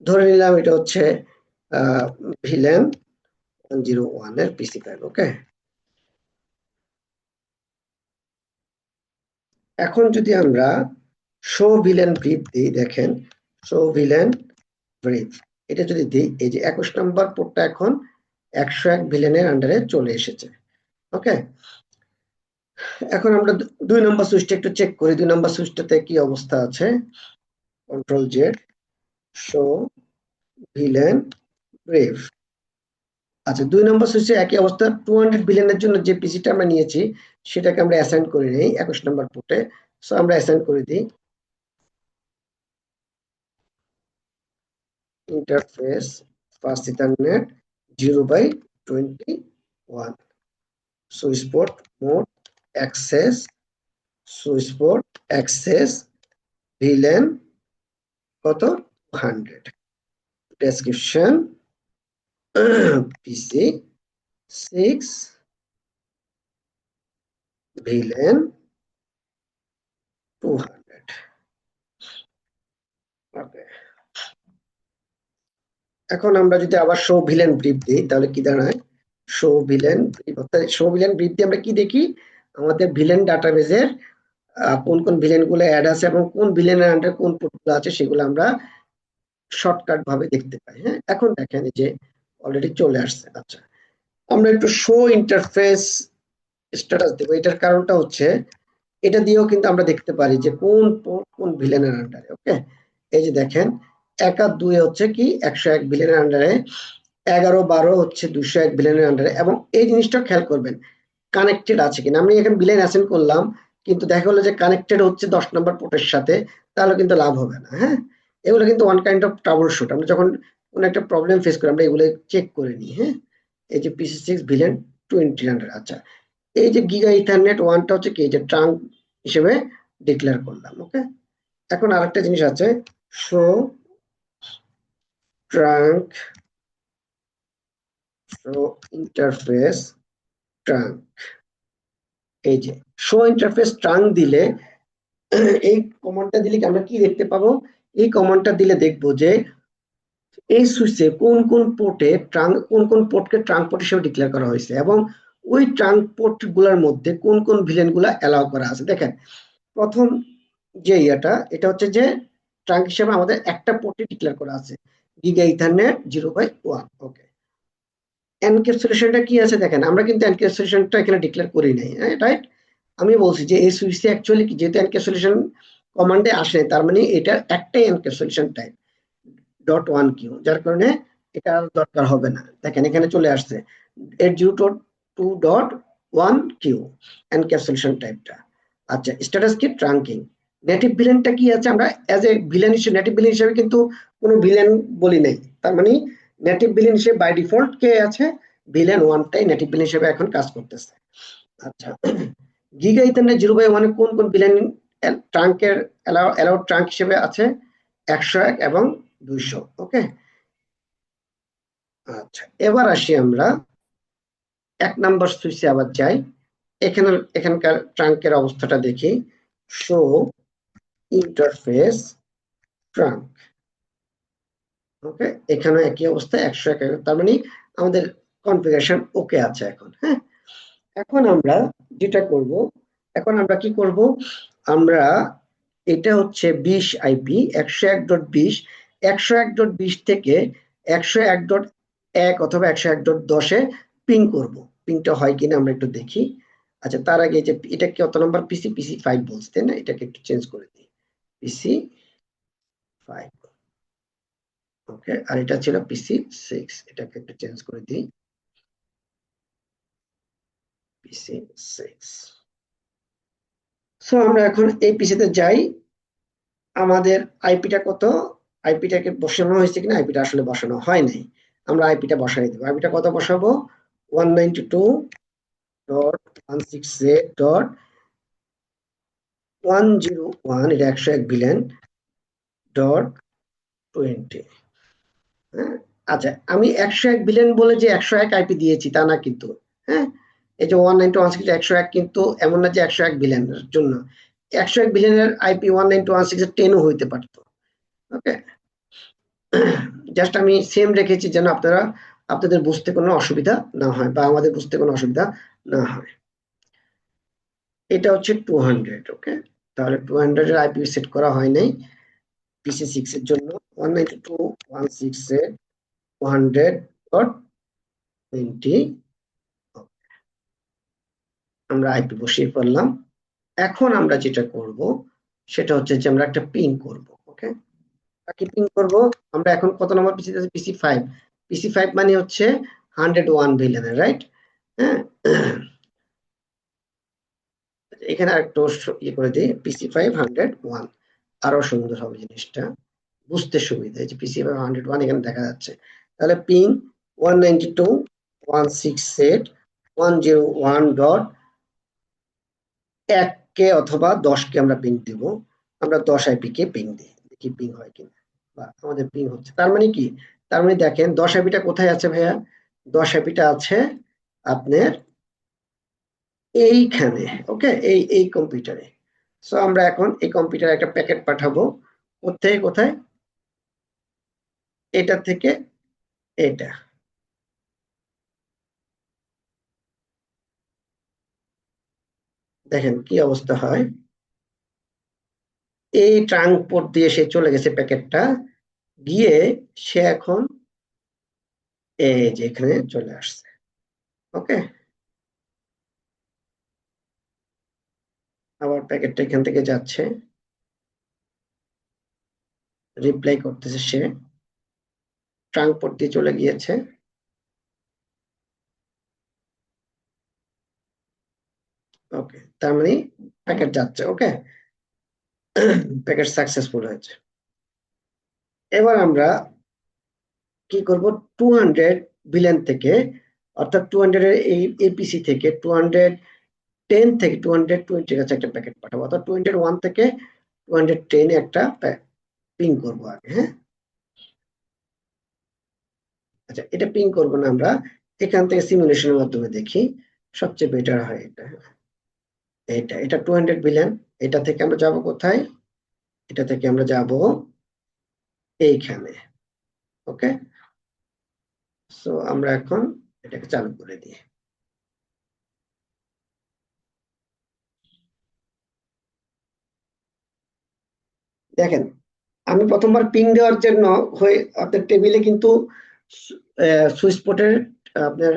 ধরে নিলাম এটা হচ্ছে ভিলেন 101 এর পিসি 5। ওকে, এখন যদি আমরা শো ভিলেন ব্রিফ দিই, দেখেন শো ভিলেন ব্রিফ, এটা যদি দিই এই যে 21 নম্বর পোর্টটা এখন 101 ভিলেনের আন্ডারে চলে এসেছে। ওকে, এখন আমরা 2 নম্বর সুইচটা একটু চেক করি, 2 নম্বর সুইচটাতে কি অবস্থা আছে। Control Z, show villain brief. আচ্ছা, 2 নম্বর সুইচে একই অবস্থা, 200 ভিলেনের জন্য যে পিসিটা আমরা নিয়েছি সেটাকে আমরা অ্যাসাইন করে নেই 21 নম্বর পোর্টে। সো আমরা অ্যাসাইন করে দিই interface first ethernet 0/21, switch port mode access, switch port access villain কত 100, ডেসক্রিপশন পিসি 6 ভিলেন 200। ওকে, এখন আমরা যদি আবার শো ভিলেন ব্রিফ দিই তাহলে কি দাঁড়ায়, শো ভিলেন ব্রিফ, অর্থাৎ শো ভিলেন ব্রিফ দিয়ে আমরা কি দেখি, আমাদের ভিলেন ডাটাবেজের কোন কোন ভিলেন গুলো অ্যাড আছে এবং কোন ভিলেনের আন্ডারে কোন পোর্টগুলো আছে সেগুলো আমরা শর্টকাট ভাবে দেখতে পাই। হ্যাঁ, এখন দেখেন যে অলরেডি চলে আসছে। আচ্ছা, আমরা একটু শো ইন্টারফেস স্ট্যাটাস দেবো, এটার কারণটা হচ্ছে এটা দিয়েও কিন্তু আমরা দেখতে পারি যে কোন পোর্ট কোন ভিলেনের আন্ডারে। ওকে, এই যে দেখেন 1 আর 2 হচ্ছে কি 101 ভিলেনের আন্ডারে, 11-12 হচ্ছে 201 ভিলেনের আন্ডারে, এবং এই জিনিসটা খেয়াল করবেন কানেক্টেড আছে কিনা। আমি এখানে ভিলেন অ্যাসাইন করলাম কিন্তু দেখা হলো যে কানেক্টেড হচ্ছে 10 নম্বর পোর্টের সাথে, তাহলে কিন্তু লাভ হবে না। হ্যাঁ, এগুলো কিন্তু one kind of trouble shoot, আমরা যখন কোনো একটা প্রবলেম ফেস করি আমরা এগুলো চেক করে নিই। হ্যাঁ, এই যে পিসি 6 ভিলেন 20 আন্ডারে। আচ্ছা, এই যে গিগা ইথারনেট 1টা হচ্ছে কি, যে ট্রাঙ্ক হিসেবে ডিক্লেয়ার করলাম। ওকে, এখন আরেকটা জিনিস আছে, show trunk, show interface trunk. এই যে শো ইন্টারফেস ট্রাঙ্ক দিলে, এই কমান্ডটা দিলে কি আমরা কি দেখতে পাবো, এই কমান্ডটা দিলে দেখবো যে এই সুইচে কোন কোন পোর্টে ট্রাঙ্ক, কোন কোন পোর্টকে ট্রাঙ্ক পোর্ট হিসেবে ডিক্লেয়ার করা হয়েছে এবং ওই ট্রাঙ্ক পোর্ট গুলার মধ্যে কোন কোন ভিলেন গুলা অ্যালাউ করা আছে। দেখেন প্রথম যে এটা হচ্ছে যে ট্রাঙ্ক হিসেবে আমাদের একটা পোর্টে ডিক্লেয়ার করা আছে, গিগা ইথারনেট 0/1। ওকে, এনক্যাপসুলেশনটা কি আছে দেখেন, আমরা কিন্তু এনক্যাপসুলেশনটা এখানে ডিক্লেয়ার করি নাই, রাইট? আমি বলছি যে এই সুইচে অ্যাকচুয়ালি কি, যেহেতু এনক্যাপসুলেশন কমান্ডে আসে তার মানে এটা একটাই এনক্যাপসুলেশন টাইপ .1Q, যার কারণে এটা আর দরকার হবে না। দেখেন এখানে চলে আসছে 802.1Q এনক্যাপসুলেশন টাইপটা। আচ্ছা, স্ট্যাটাস কি, ট্রাঙ্কিং। নেটিভ ভিলেনটা কি আছে, আমরা অ্যাজ এ ভিলেন হিসেবে, নেটিভ ভিলেন হিসেবে কিন্তু কোনো ভিলেন বলি নাই, তার মানে নেটিভ ভিলেন হিসেবে বাই ডিফল্ট কে আছে, ভিলেন 1টাই নেটিভ ভিলেন হিসেবে এখন কাজ করতেছে। আচ্ছা, গিগা ইথারনেট 0/1 কোন কোন ভিলেন ট্রাঙ্কের অ্যালাউড ট্রাঙ্ক হিসেবে আছে, 101 এবং 200। ওকে, আচ্ছা এবার আসি আমরা 1 নাম্বার সুইচে আবার যাই, এখানকার ট্রাঙ্কের অবস্থাটা দেখি, শো ইন্টারফেস ট্রাঙ্ক। ওকে, এখানে একই অবস্থা 101, তার মানে আমাদের কনফিগারেশন ওকে আছে এখন। হ্যাঁ, এখন আমরা যেটা করব, এখন আমরা কি করব, আমরা এটা হচ্ছে 20 আইপি 101.20, 101.20 থেকে 101.1 অথবা 101.10 এ পিং করব। পিংটা হয় কিনা আমরা একটু দেখি। আচ্ছা, তার আগে যে এটা কত নাম্বার পিসি? পিসি 5 বলছে, তাই না? এটাকে একটু চেঞ্জ করে দিই, পিসি 5। ওকে, আর এটা ছিল পিসি 6, এটাকে একটু চেঞ্জ করে দিই, পিসি 6। সো আমরা এখন এই পিসিতে যাই। আমাদের আইপিটা কত? আইপিটাকে বসানো হয়েছে কিনা? আইপিটা আসলে বসানো হয় নাই। আমরা আইপিটা বসাই দেবো। আইপিটা কত বসাবো? 192.168.101, এটা 101 বিলিয়ন ডট 20। হ্যাঁ, আচ্ছা, আমি 101 বিলিয়ন বলে যে 101 আইপি দিয়েছি তা না কিন্তু। হ্যাঁ, এই যে 192.168 101 কিন্তু এমন না যে 101 বিলিয়নের জন্য। 101 বিলিয়নের আইপি 192.168 এর 10ও হইতে পারতো। ওকে, জাস্ট আমি সেম রেখেছি যেন আপনাদের বুঝতে কোনো অসুবিধা না হয় বা আমাদের বুঝতে কোনো অসুবিধা না হয়। এটা হচ্ছে 200। ওকে, তাহলে 200 এর আইপি সেট করা হয় নাই পিসি 6 এর জন্য। 192.168 এর 200.20 আমরা আইপি বসিয়ে ফেললাম। এখন আমরা যেটা করব সেটা হচ্ছে যে আমরা একটা পিং করব। ওকে, কি পিং করব? আমরা এখন কত নম্বর পিসি আছে? পিসি 5। পিসি 5 মানে হচ্ছে 101 বিলিয়নের, রাইট? হ্যাঁ, এখানে আরেকটু ইয়ে করে দিই, পিসি 501, আরো সুন্দর হবে জিনিসটা, বুঝতে সুবিধা। এই যে পিসি 501 এখানে দেখা যাচ্ছে। তাহলে পিং 192.168.101 1 কে অথবা 10 কে আমরা পিং দিব। আমরা 10 আইপি কে পিং দিই, দেখি পিং হয় কিনা। বা আমাদের পিং হচ্ছে, তার মানে কি? তার মানে দেখেন 10 আইপিটা কোথায় আছে ভাইয়া? 10 আইপিটা আছে আপনার এইখানে। ওকে, এই কম্পিউটারে। সো আমরা এখন এই কম্পিউটারে একটা প্যাকেট পাঠাবো। কোথায় কোথায়? এটা থেকে এটা। দেখেন কি অবস্থা হয়। এই ট্রাঙ্ক পোর্ট দিয়ে সে চলে গেছে প্যাকেটটা, গিয়ে সে এখন এই যে এখানে চলে আসছে। ওকে, আবার প্যাকেটটা এখান থেকে যাচ্ছে, রিপ্লাই করতেছে সে, ট্রাঙ্ক পোর্ট দিয়ে চলে গিয়েছে। ওকে, তার মানে প্যাকেট যাচ্ছে। ওকে, প্যাকেট সাকসেসফুল হয়েছে। এবার আমরা কি করব? 200 বিলিয়ন থেকে, অর্থাৎ 200 এর এই এপিসি থেকে 210 থেকে 220 কাছে একটা প্যাকেট পাঠাবো, অর্থাৎ 201 থেকে 210 এ একটা পিং করবো আগে। হ্যাঁ, আচ্ছা, এটা পিং করবো না আমরা, এখান থেকে সিমুলেশনের মাধ্যমে দেখি, সবচেয়ে বেটার হয় এটা। এটা 200 বিলিয়ন। এটা থেকে আমরা যাব কোথায়? এটা থেকে আমরা যাব এইখানে। ওকে, সো আমরা এখন এটাকে চালু করে দিই। দেখেন, আমি প্রথমবার পিং দেওয়ার জন্য হয়ে আপনার টেবিলে কিন্তু সুইচ পোর্টের আপনার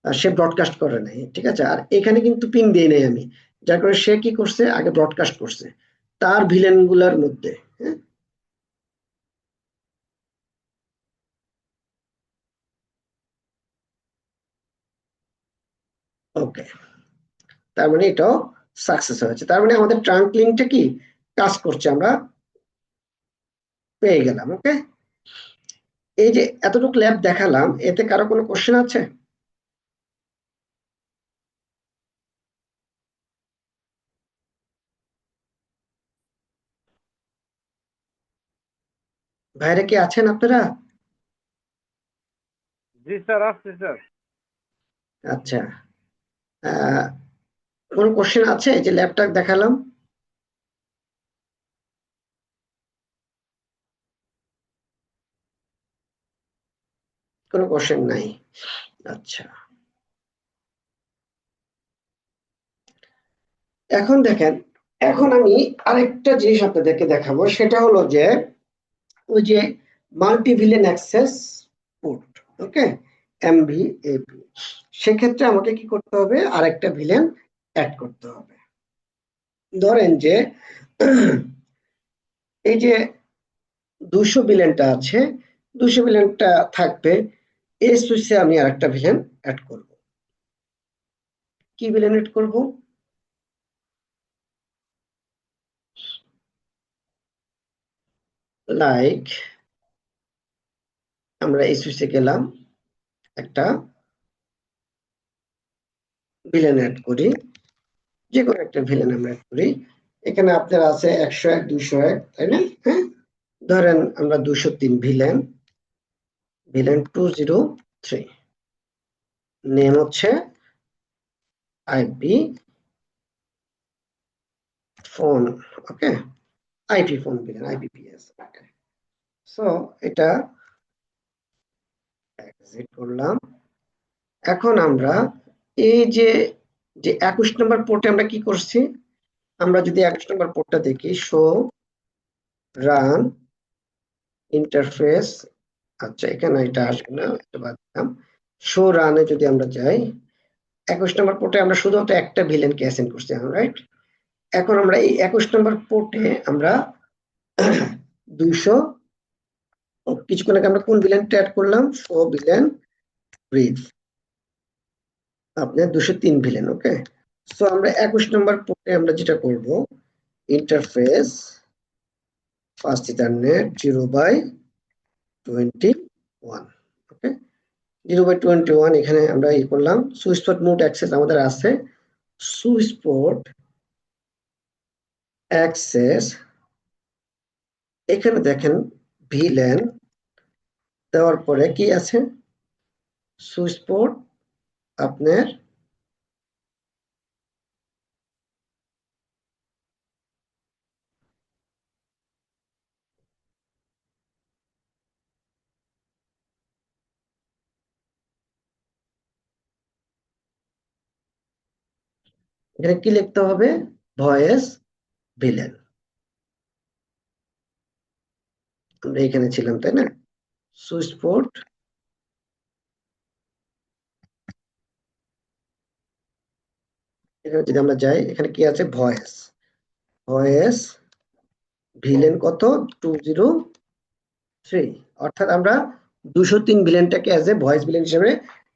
সে ব্রডকাস্ট করে নাই, ঠিক আছে? আর এখানে কিন্তু পিং দেই নাই আমি, যার কারণে সে কি করছে, আগে ব্রডকাস্ট করছে তার ভিলেন গুলার মধ্যে। হ্যাঁ, ওকে, তার মানে এটাও সাকসেস হয়েছে। তার মানে আমাদের ট্রাঙ্ক লিঙ্কটা কি কাজ করছে, আমরা পেয়ে গেলাম। ওকে, এই যে এতটুকু ল্যাব দেখালাম, এতে কারো কোনো কোশ্চেন আছে? বাইরে কি আছেন আপনারা? জি স্যার, আসছি স্যার। আচ্ছা, আহ কোনো কোশ্চেন আছে? এই যে ল্যাবটা দেখালাম। কোনো কোশ্চেন নাই। আচ্ছা, এখন দেখেন, এখন আমি আরেকটা জিনিস আপনাদেরকে দেখাবো, সেটা হলো যে ওই যে মাল্টি ভিলেন অ্যাক্সেস পোর্ট, ওকে, এমভিএপি। সেক্ষেত্রে আমাকে কি করতে হবে, আরেকটা ভিলেন অ্যাড করতে হবে। ধরেন যে এই যে 200 ভিলেনটা আছে, 200 ভিলেনটা থাকবে, এই সুইচে আমি আরেকটা ভিলেন অ্যাড করব। কি ভিলেন অ্যাড করব? লাইক আমরা এই সুইচে গেলাম, একটা ভিলেন অ্যাড করি, যে কোনো একটা ভিলেন আমরা অ্যাড করি। এখানে আপনার আছে 101, 201, তাই না? হ্যাঁ, ধরেন আমরা 203 ভিলেন, ভিলেন 203, নেম হচ্ছে আইপি ফোন, ওকে, আইপি ফোন ভিলেন, আইপিপিএস। সো এটা এক্সিট করলাম। এখন আমরা এই যে 21 নম্বর পোর্টে আমরা কি করছি, আমরা যদি 21 নম্বর পোর্টটা দেখি, শো রান ইন্টারফেস, আচ্ছা এখানে এটা আসবে না, এটা বাদ দিলাম। শো রানে যদি আমরা যাই, 21 নম্বর পোর্টে আমরা শুধুমাত্র একটা ভিলেনকে অ্যাসাইন করছি, রাইট? এখন আমরা এই 21 নম্বর পোর্টে আমরা 200, কিছুক্ষণ আগে আমরা কোন ভিলেনটা অ্যাড করলাম, শো ভিলেন ব্রিজ, আপনার 203 ভিলেন, ওকে। সো আমরা 21 নম্বর পোর্টে আমরা যেটা করব, ইন্টারফেস ফার্স্ট ইথারনেট 0/21, ওকে, 0/21। এখানে আমরা ই করলাম, সুইচ পোর্ট মোড অ্যাক্সেস আমাদের আছে, সুইচ পোর্ট অ্যাক্সেস, এখানে দেখেন ভিলেন দেওয়ার পরে কি আছে, সুইচ পোর্ট আপনার এখানে কি লিখতে হবে, ভয়েস ভিলেন। আমরা এখানে ছিলাম, তাই না? সুইচ পোর্ট, এখানে যদি আমরা যাই, এখানে কি আছে, ভয়েস, ভয়েস ভিলেন কত, 203, অর্থাৎ আমরা 203 ভিলেনটাকে অ্যাজ এ ভয়েস ভিলেন হিসেবে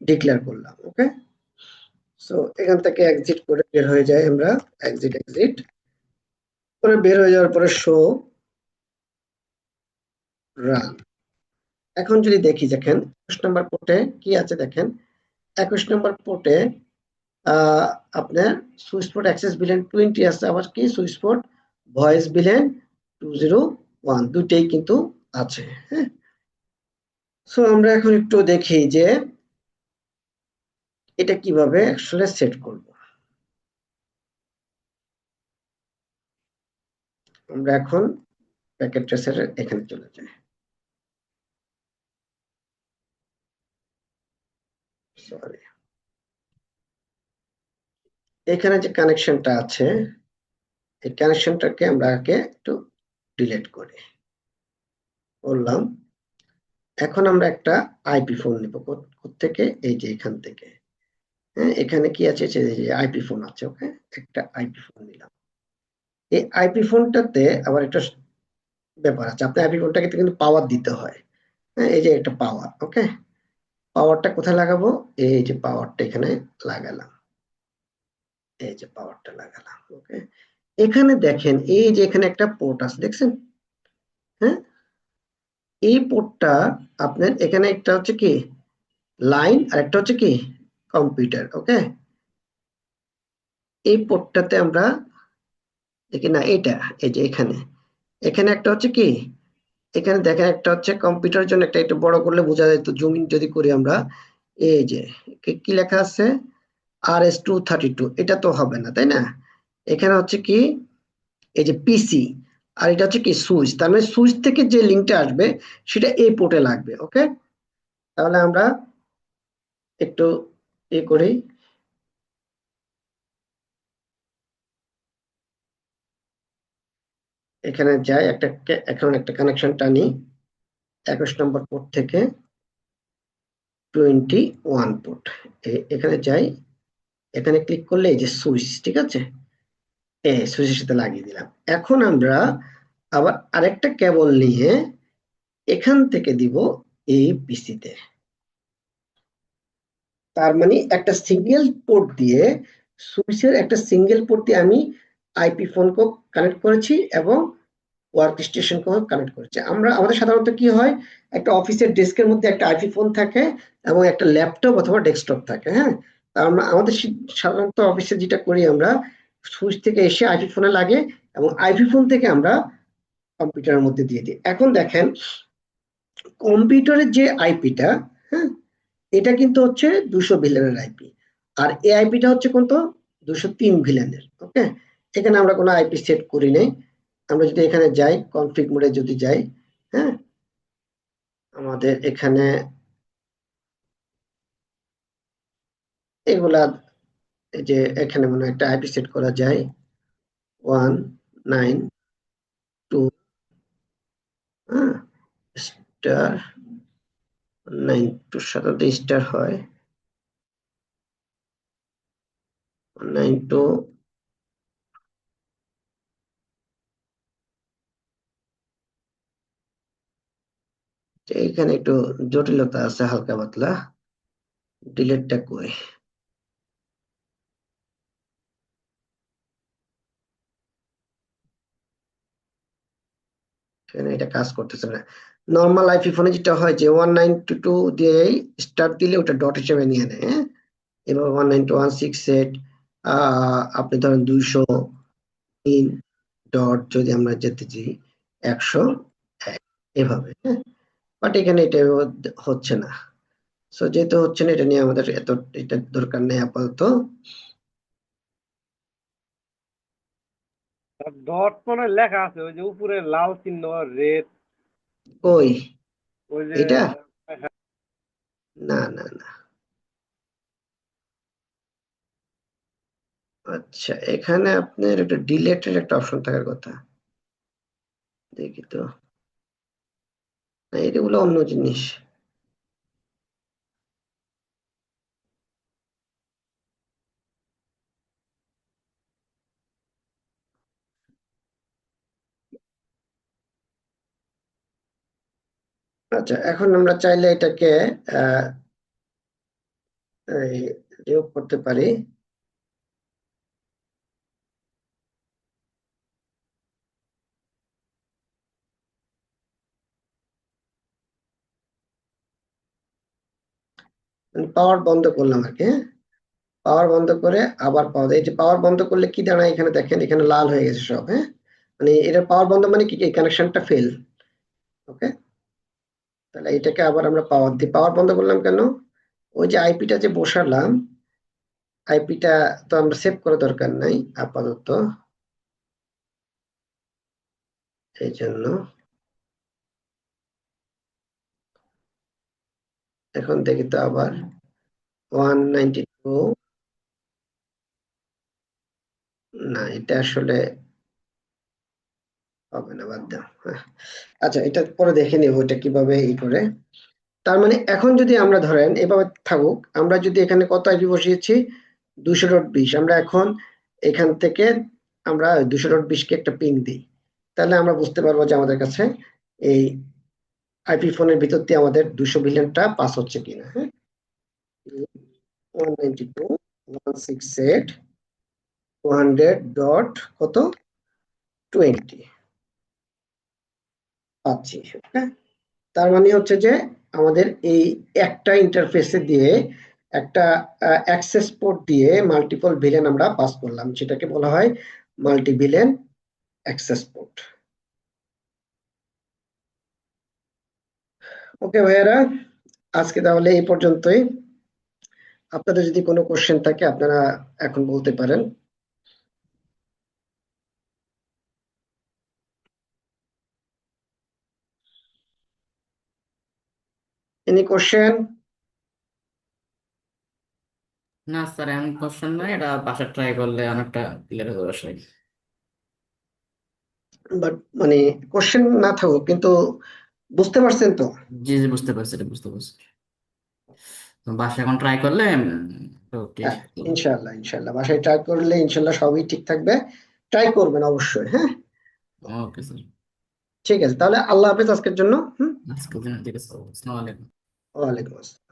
ডিক্লেয়ার করলাম, ওকে। সো এখান থেকে এক্সিট করে বের হয়ে যায়, আমরা এক্সিট করে বের হয়ে যাওয়ার পরে শো রান। এখন যদি দেখি, দেখেন 21 নম্বর পোর্টে কি আছে, দেখেন 21 নম্বর পোর্টে আপনার সুইচ পোর্ট অ্যাক্সেস ভিলেন 20 আছে, আবার কি সুইচ পোর্ট ভয়েস ভিলেন 201, দুইটাই কিন্তু আছে, হ্যাঁ। সো আমরা এখন একটু দেখি যে এটা কিভাবে আসলে সেট করব। আমরা এখন প্যাকেট ট্রেসার এখানে চলে যাই, সরি, এখানে যে কানেকশনটা আছে, এই কানেকশনটাকে আমরা আগে একটু ডিলিট করি, করলাম। এখন আমরা একটা আইপি ফোন নিব, থেকে এই যে এখান থেকে, হ্যাঁ, এখানে কি আছে, যে আইপি ফোন আছে, ওকে, একটা আইপি ফোন নিলাম। এই আইপি ফোনটাতে আবার একটা ব্যাপার আছে, আপনার আইপি ফোনটাকে কিন্তু পাওয়ার দিতে হয়, হ্যাঁ, এই যে একটা পাওয়ার, ওকে, পাওয়ারটা কোথায় লাগাবো, এই যে পাওয়ারটা এখানে লাগালাম, এই যে পাওয়ারটা লাগালাম, ওকে। এখানে দেখেন, এই যে এখানে একটা পোর্ট আছে, দেখছেন? হ্যাঁ, এই পোর্টটা আপনার এখানে একটা হচ্ছে কি লাইন, আর একটা হচ্ছে কি কম্পিউটার, ওকে। এই পোর্টটাতে আমরা দেখি না, এটা এই যে এখানে, এখানে একটা হচ্ছে কি, এখানে দেখেন একটা হচ্ছে কম্পিউটারের জন্য, একটা একটু বড় করলে বোঝা যায়, তো জুম ইন যদি করি আমরা, এই যে কি লেখা আছে, RS232, এটা তো হবে না, তাই না? এখানে হচ্ছে কি, এই যে পিসি, আর এটা হচ্ছে কি সুইচ, তার মানে সুইচ থেকে যে লিঙ্কটা আসবে সেটা এই পোর্টে লাগবে, ওকে। তাহলে আমরা একটু করি, এখানে যাই, এখন একটা কানেকশন টানি 21 নম্বর পোর্ট থেকে 21 পোর্ট। এখানে যাই, এখানে ক্লিক করলে এই যে সুইচ, ঠিক আছে, এই সুইচের সাথে লাগিয়ে দিলাম। এখন আমরা আবার আরেকটা কেবল নিয়ে এখান থেকে দিব এই পিসিতে। তার মানে একটা সিঙ্গেল পোর্ট দিয়ে, সুইচের একটা সিঙ্গেল পোর্ট দিয়ে আমি আইপি ফোনকেও কানেক্ট করেছি এবং ওয়ার্ক স্টেশনকেও কানেক্ট করেছি। আমাদের সাধারণত কি হয়, একটা অফিসের ডেস্কের মধ্যে একটা আইপি ফোন থাকে এবং একটা ল্যাপটপ অথবা ডেস্কটপ থাকে, হ্যাঁ। তা আমাদের সাধারণত অফিসে যেটা করি, আমরা সুইচ থেকে এসে আইপি ফোনে লাগে এবং আইপি ফোন থেকে আমরা কম্পিউটারের মধ্যে দিয়ে দিই। এখন দেখেন কম্পিউটারের যে আইপিটা, হ্যাঁ, এটা কিন্তু হচ্ছে 200 ভিলেনের আইপি, আর এই আইপিটা হচ্ছে কত, 203 ভিলেনের। ওকে, এখানে আমরা কোনো আইপি সেট করি নাই। আমরা যদি এখানে যাই, কনফিগ মোডে যদি যাই, হ্যাঁ, আমাদের এখানে এগুলা, এই যে এখানে মনে হয় একটা আইপি সেট করা যায়, 192, হ্যাঁ, স্টার 92 সাধারণত স্টার হয়, 192। এইখানে একটু জটিলতা আছে হালকা পাতলা, ডিলেটটা কই, এখানে এটা কাজ করতেছে না। নর্মাল আইপি ফোনে যেটা হয় যে 1922 দিয়ে স্টার্ট দিলে ওটা ডট হিসেবে নিয়ে নেয়, হ্যাঁ। এবার 192.168, আপনি ধরেন 203 ডট যদি আমরা যেতে চাই 101, এভাবে, হ্যাঁ। বাট এখানে এটা হচ্ছে না। সো যেহেতু হচ্ছে না, এটা নিয়ে আমাদের এটা দরকার নেই আপাতত। ডট মানে লেখা আছে ওই যে উপরে লাল চিহ্ন, রেড, ওই ওই যে এটা, না না না, আচ্ছা, এখানে আপনার একটা ডিলেটের একটা অপশন থাকার কথা, দেখি তো, না এগুলো অন্য জিনিস। আচ্ছা, এখন আমরা চাইলে এটাকে আহ রিমুভ করতে পারি। পাওয়ার বন্ধ করলাম আর কি, হ্যাঁ। পাওয়ার বন্ধ করে আবার পাওয়ার, এই যে পাওয়ার বন্ধ করলে কি দাঁড়ায়, এখানে দেখেন, এখানে লাল হয়ে গেছে সব, হ্যাঁ। মানে এটা পাওয়ার বন্ধ মানে কি, এই কানেকশনটা ফেল। ওকে, তাহলে এটাকে আবার আমরা পাওয়ার দিই। পাওয়ার বন্ধ করলাম কেন, ওই যে আইপিটা যে বসালাম, আইপিটা তো আমরা সেভ করা দরকার নাই আপাতত, এই জন্য। এখন দেখি তো আবার 192, না এটা আসলে হবে না, বাদ দাও, হ্যাঁ। আচ্ছা, এটা পরে দেখে নিব এটা কিভাবে করে। তার মানে এখন যদি আমরা ধরেন এভাবে থাকুক, আমরা যদি এখানে কত আইপি বসিয়েছি, 200.20, আমরা এখন এখান থেকে আমরা 200.20 কে একটা পিং দিই, তাহলে আমরা বুঝতে পারবো যে আমাদের কাছে এই আইপি ফোনের ভিতর দিয়ে আমাদের 200 বিলিয়নটা পাস হচ্ছে কিনা, হ্যাঁ। 192.168.200 কত, 20 পাচ্ছি, হ্যাঁ। তার মানে হচ্ছে যে আমাদের এই একটা ইন্টারফেসে দিয়ে, একটা অ্যাক্সেস পোর্ট দিয়ে মাল্টিপল ভিলেন আমরা পাস করলাম, সেটাকে বলা হয় মাল্টি ভিলেন অ্যাক্সেস পোর্ট। ওকে ভাইয়ারা, আজকে তাহলে এই পর্যন্তই। আপনাদের যদি কোনো কোশ্চেন থাকে আপনারা এখন বলতে পারেন। Any question? না স্যার, এমন কোশ্চেন নাই, এটা বাসা ট্রাই করলে অনেকটা ক্লিয়ার হবে অবশ্যই। বাট মানে কোশ্চেন না থাকুক, কিন্তু বুঝতে পারছেন তো? জি জি, বুঝতে পারছি, এটা বুঝতে পারছি। তো বাসায় এখন ট্রাই করলে ওকে। হ্যাঁ, ইনশাল্লাহ ইনশাল্লাহ বাসায় ট্রাই করলে ইনশাল্লাহ সবই ঠিক থাকবে। ট্রাই করবেন অবশ্যই, হ্যাঁ। Okay sir. ঠিক আছে, তাহলে আল্লাহ হাফেজ আজকের জন্য। হুম। আজকের জন্য ঠিক আছে, আসসালামু আলাইকুম। ওয়ালাইকুম আসসালাম।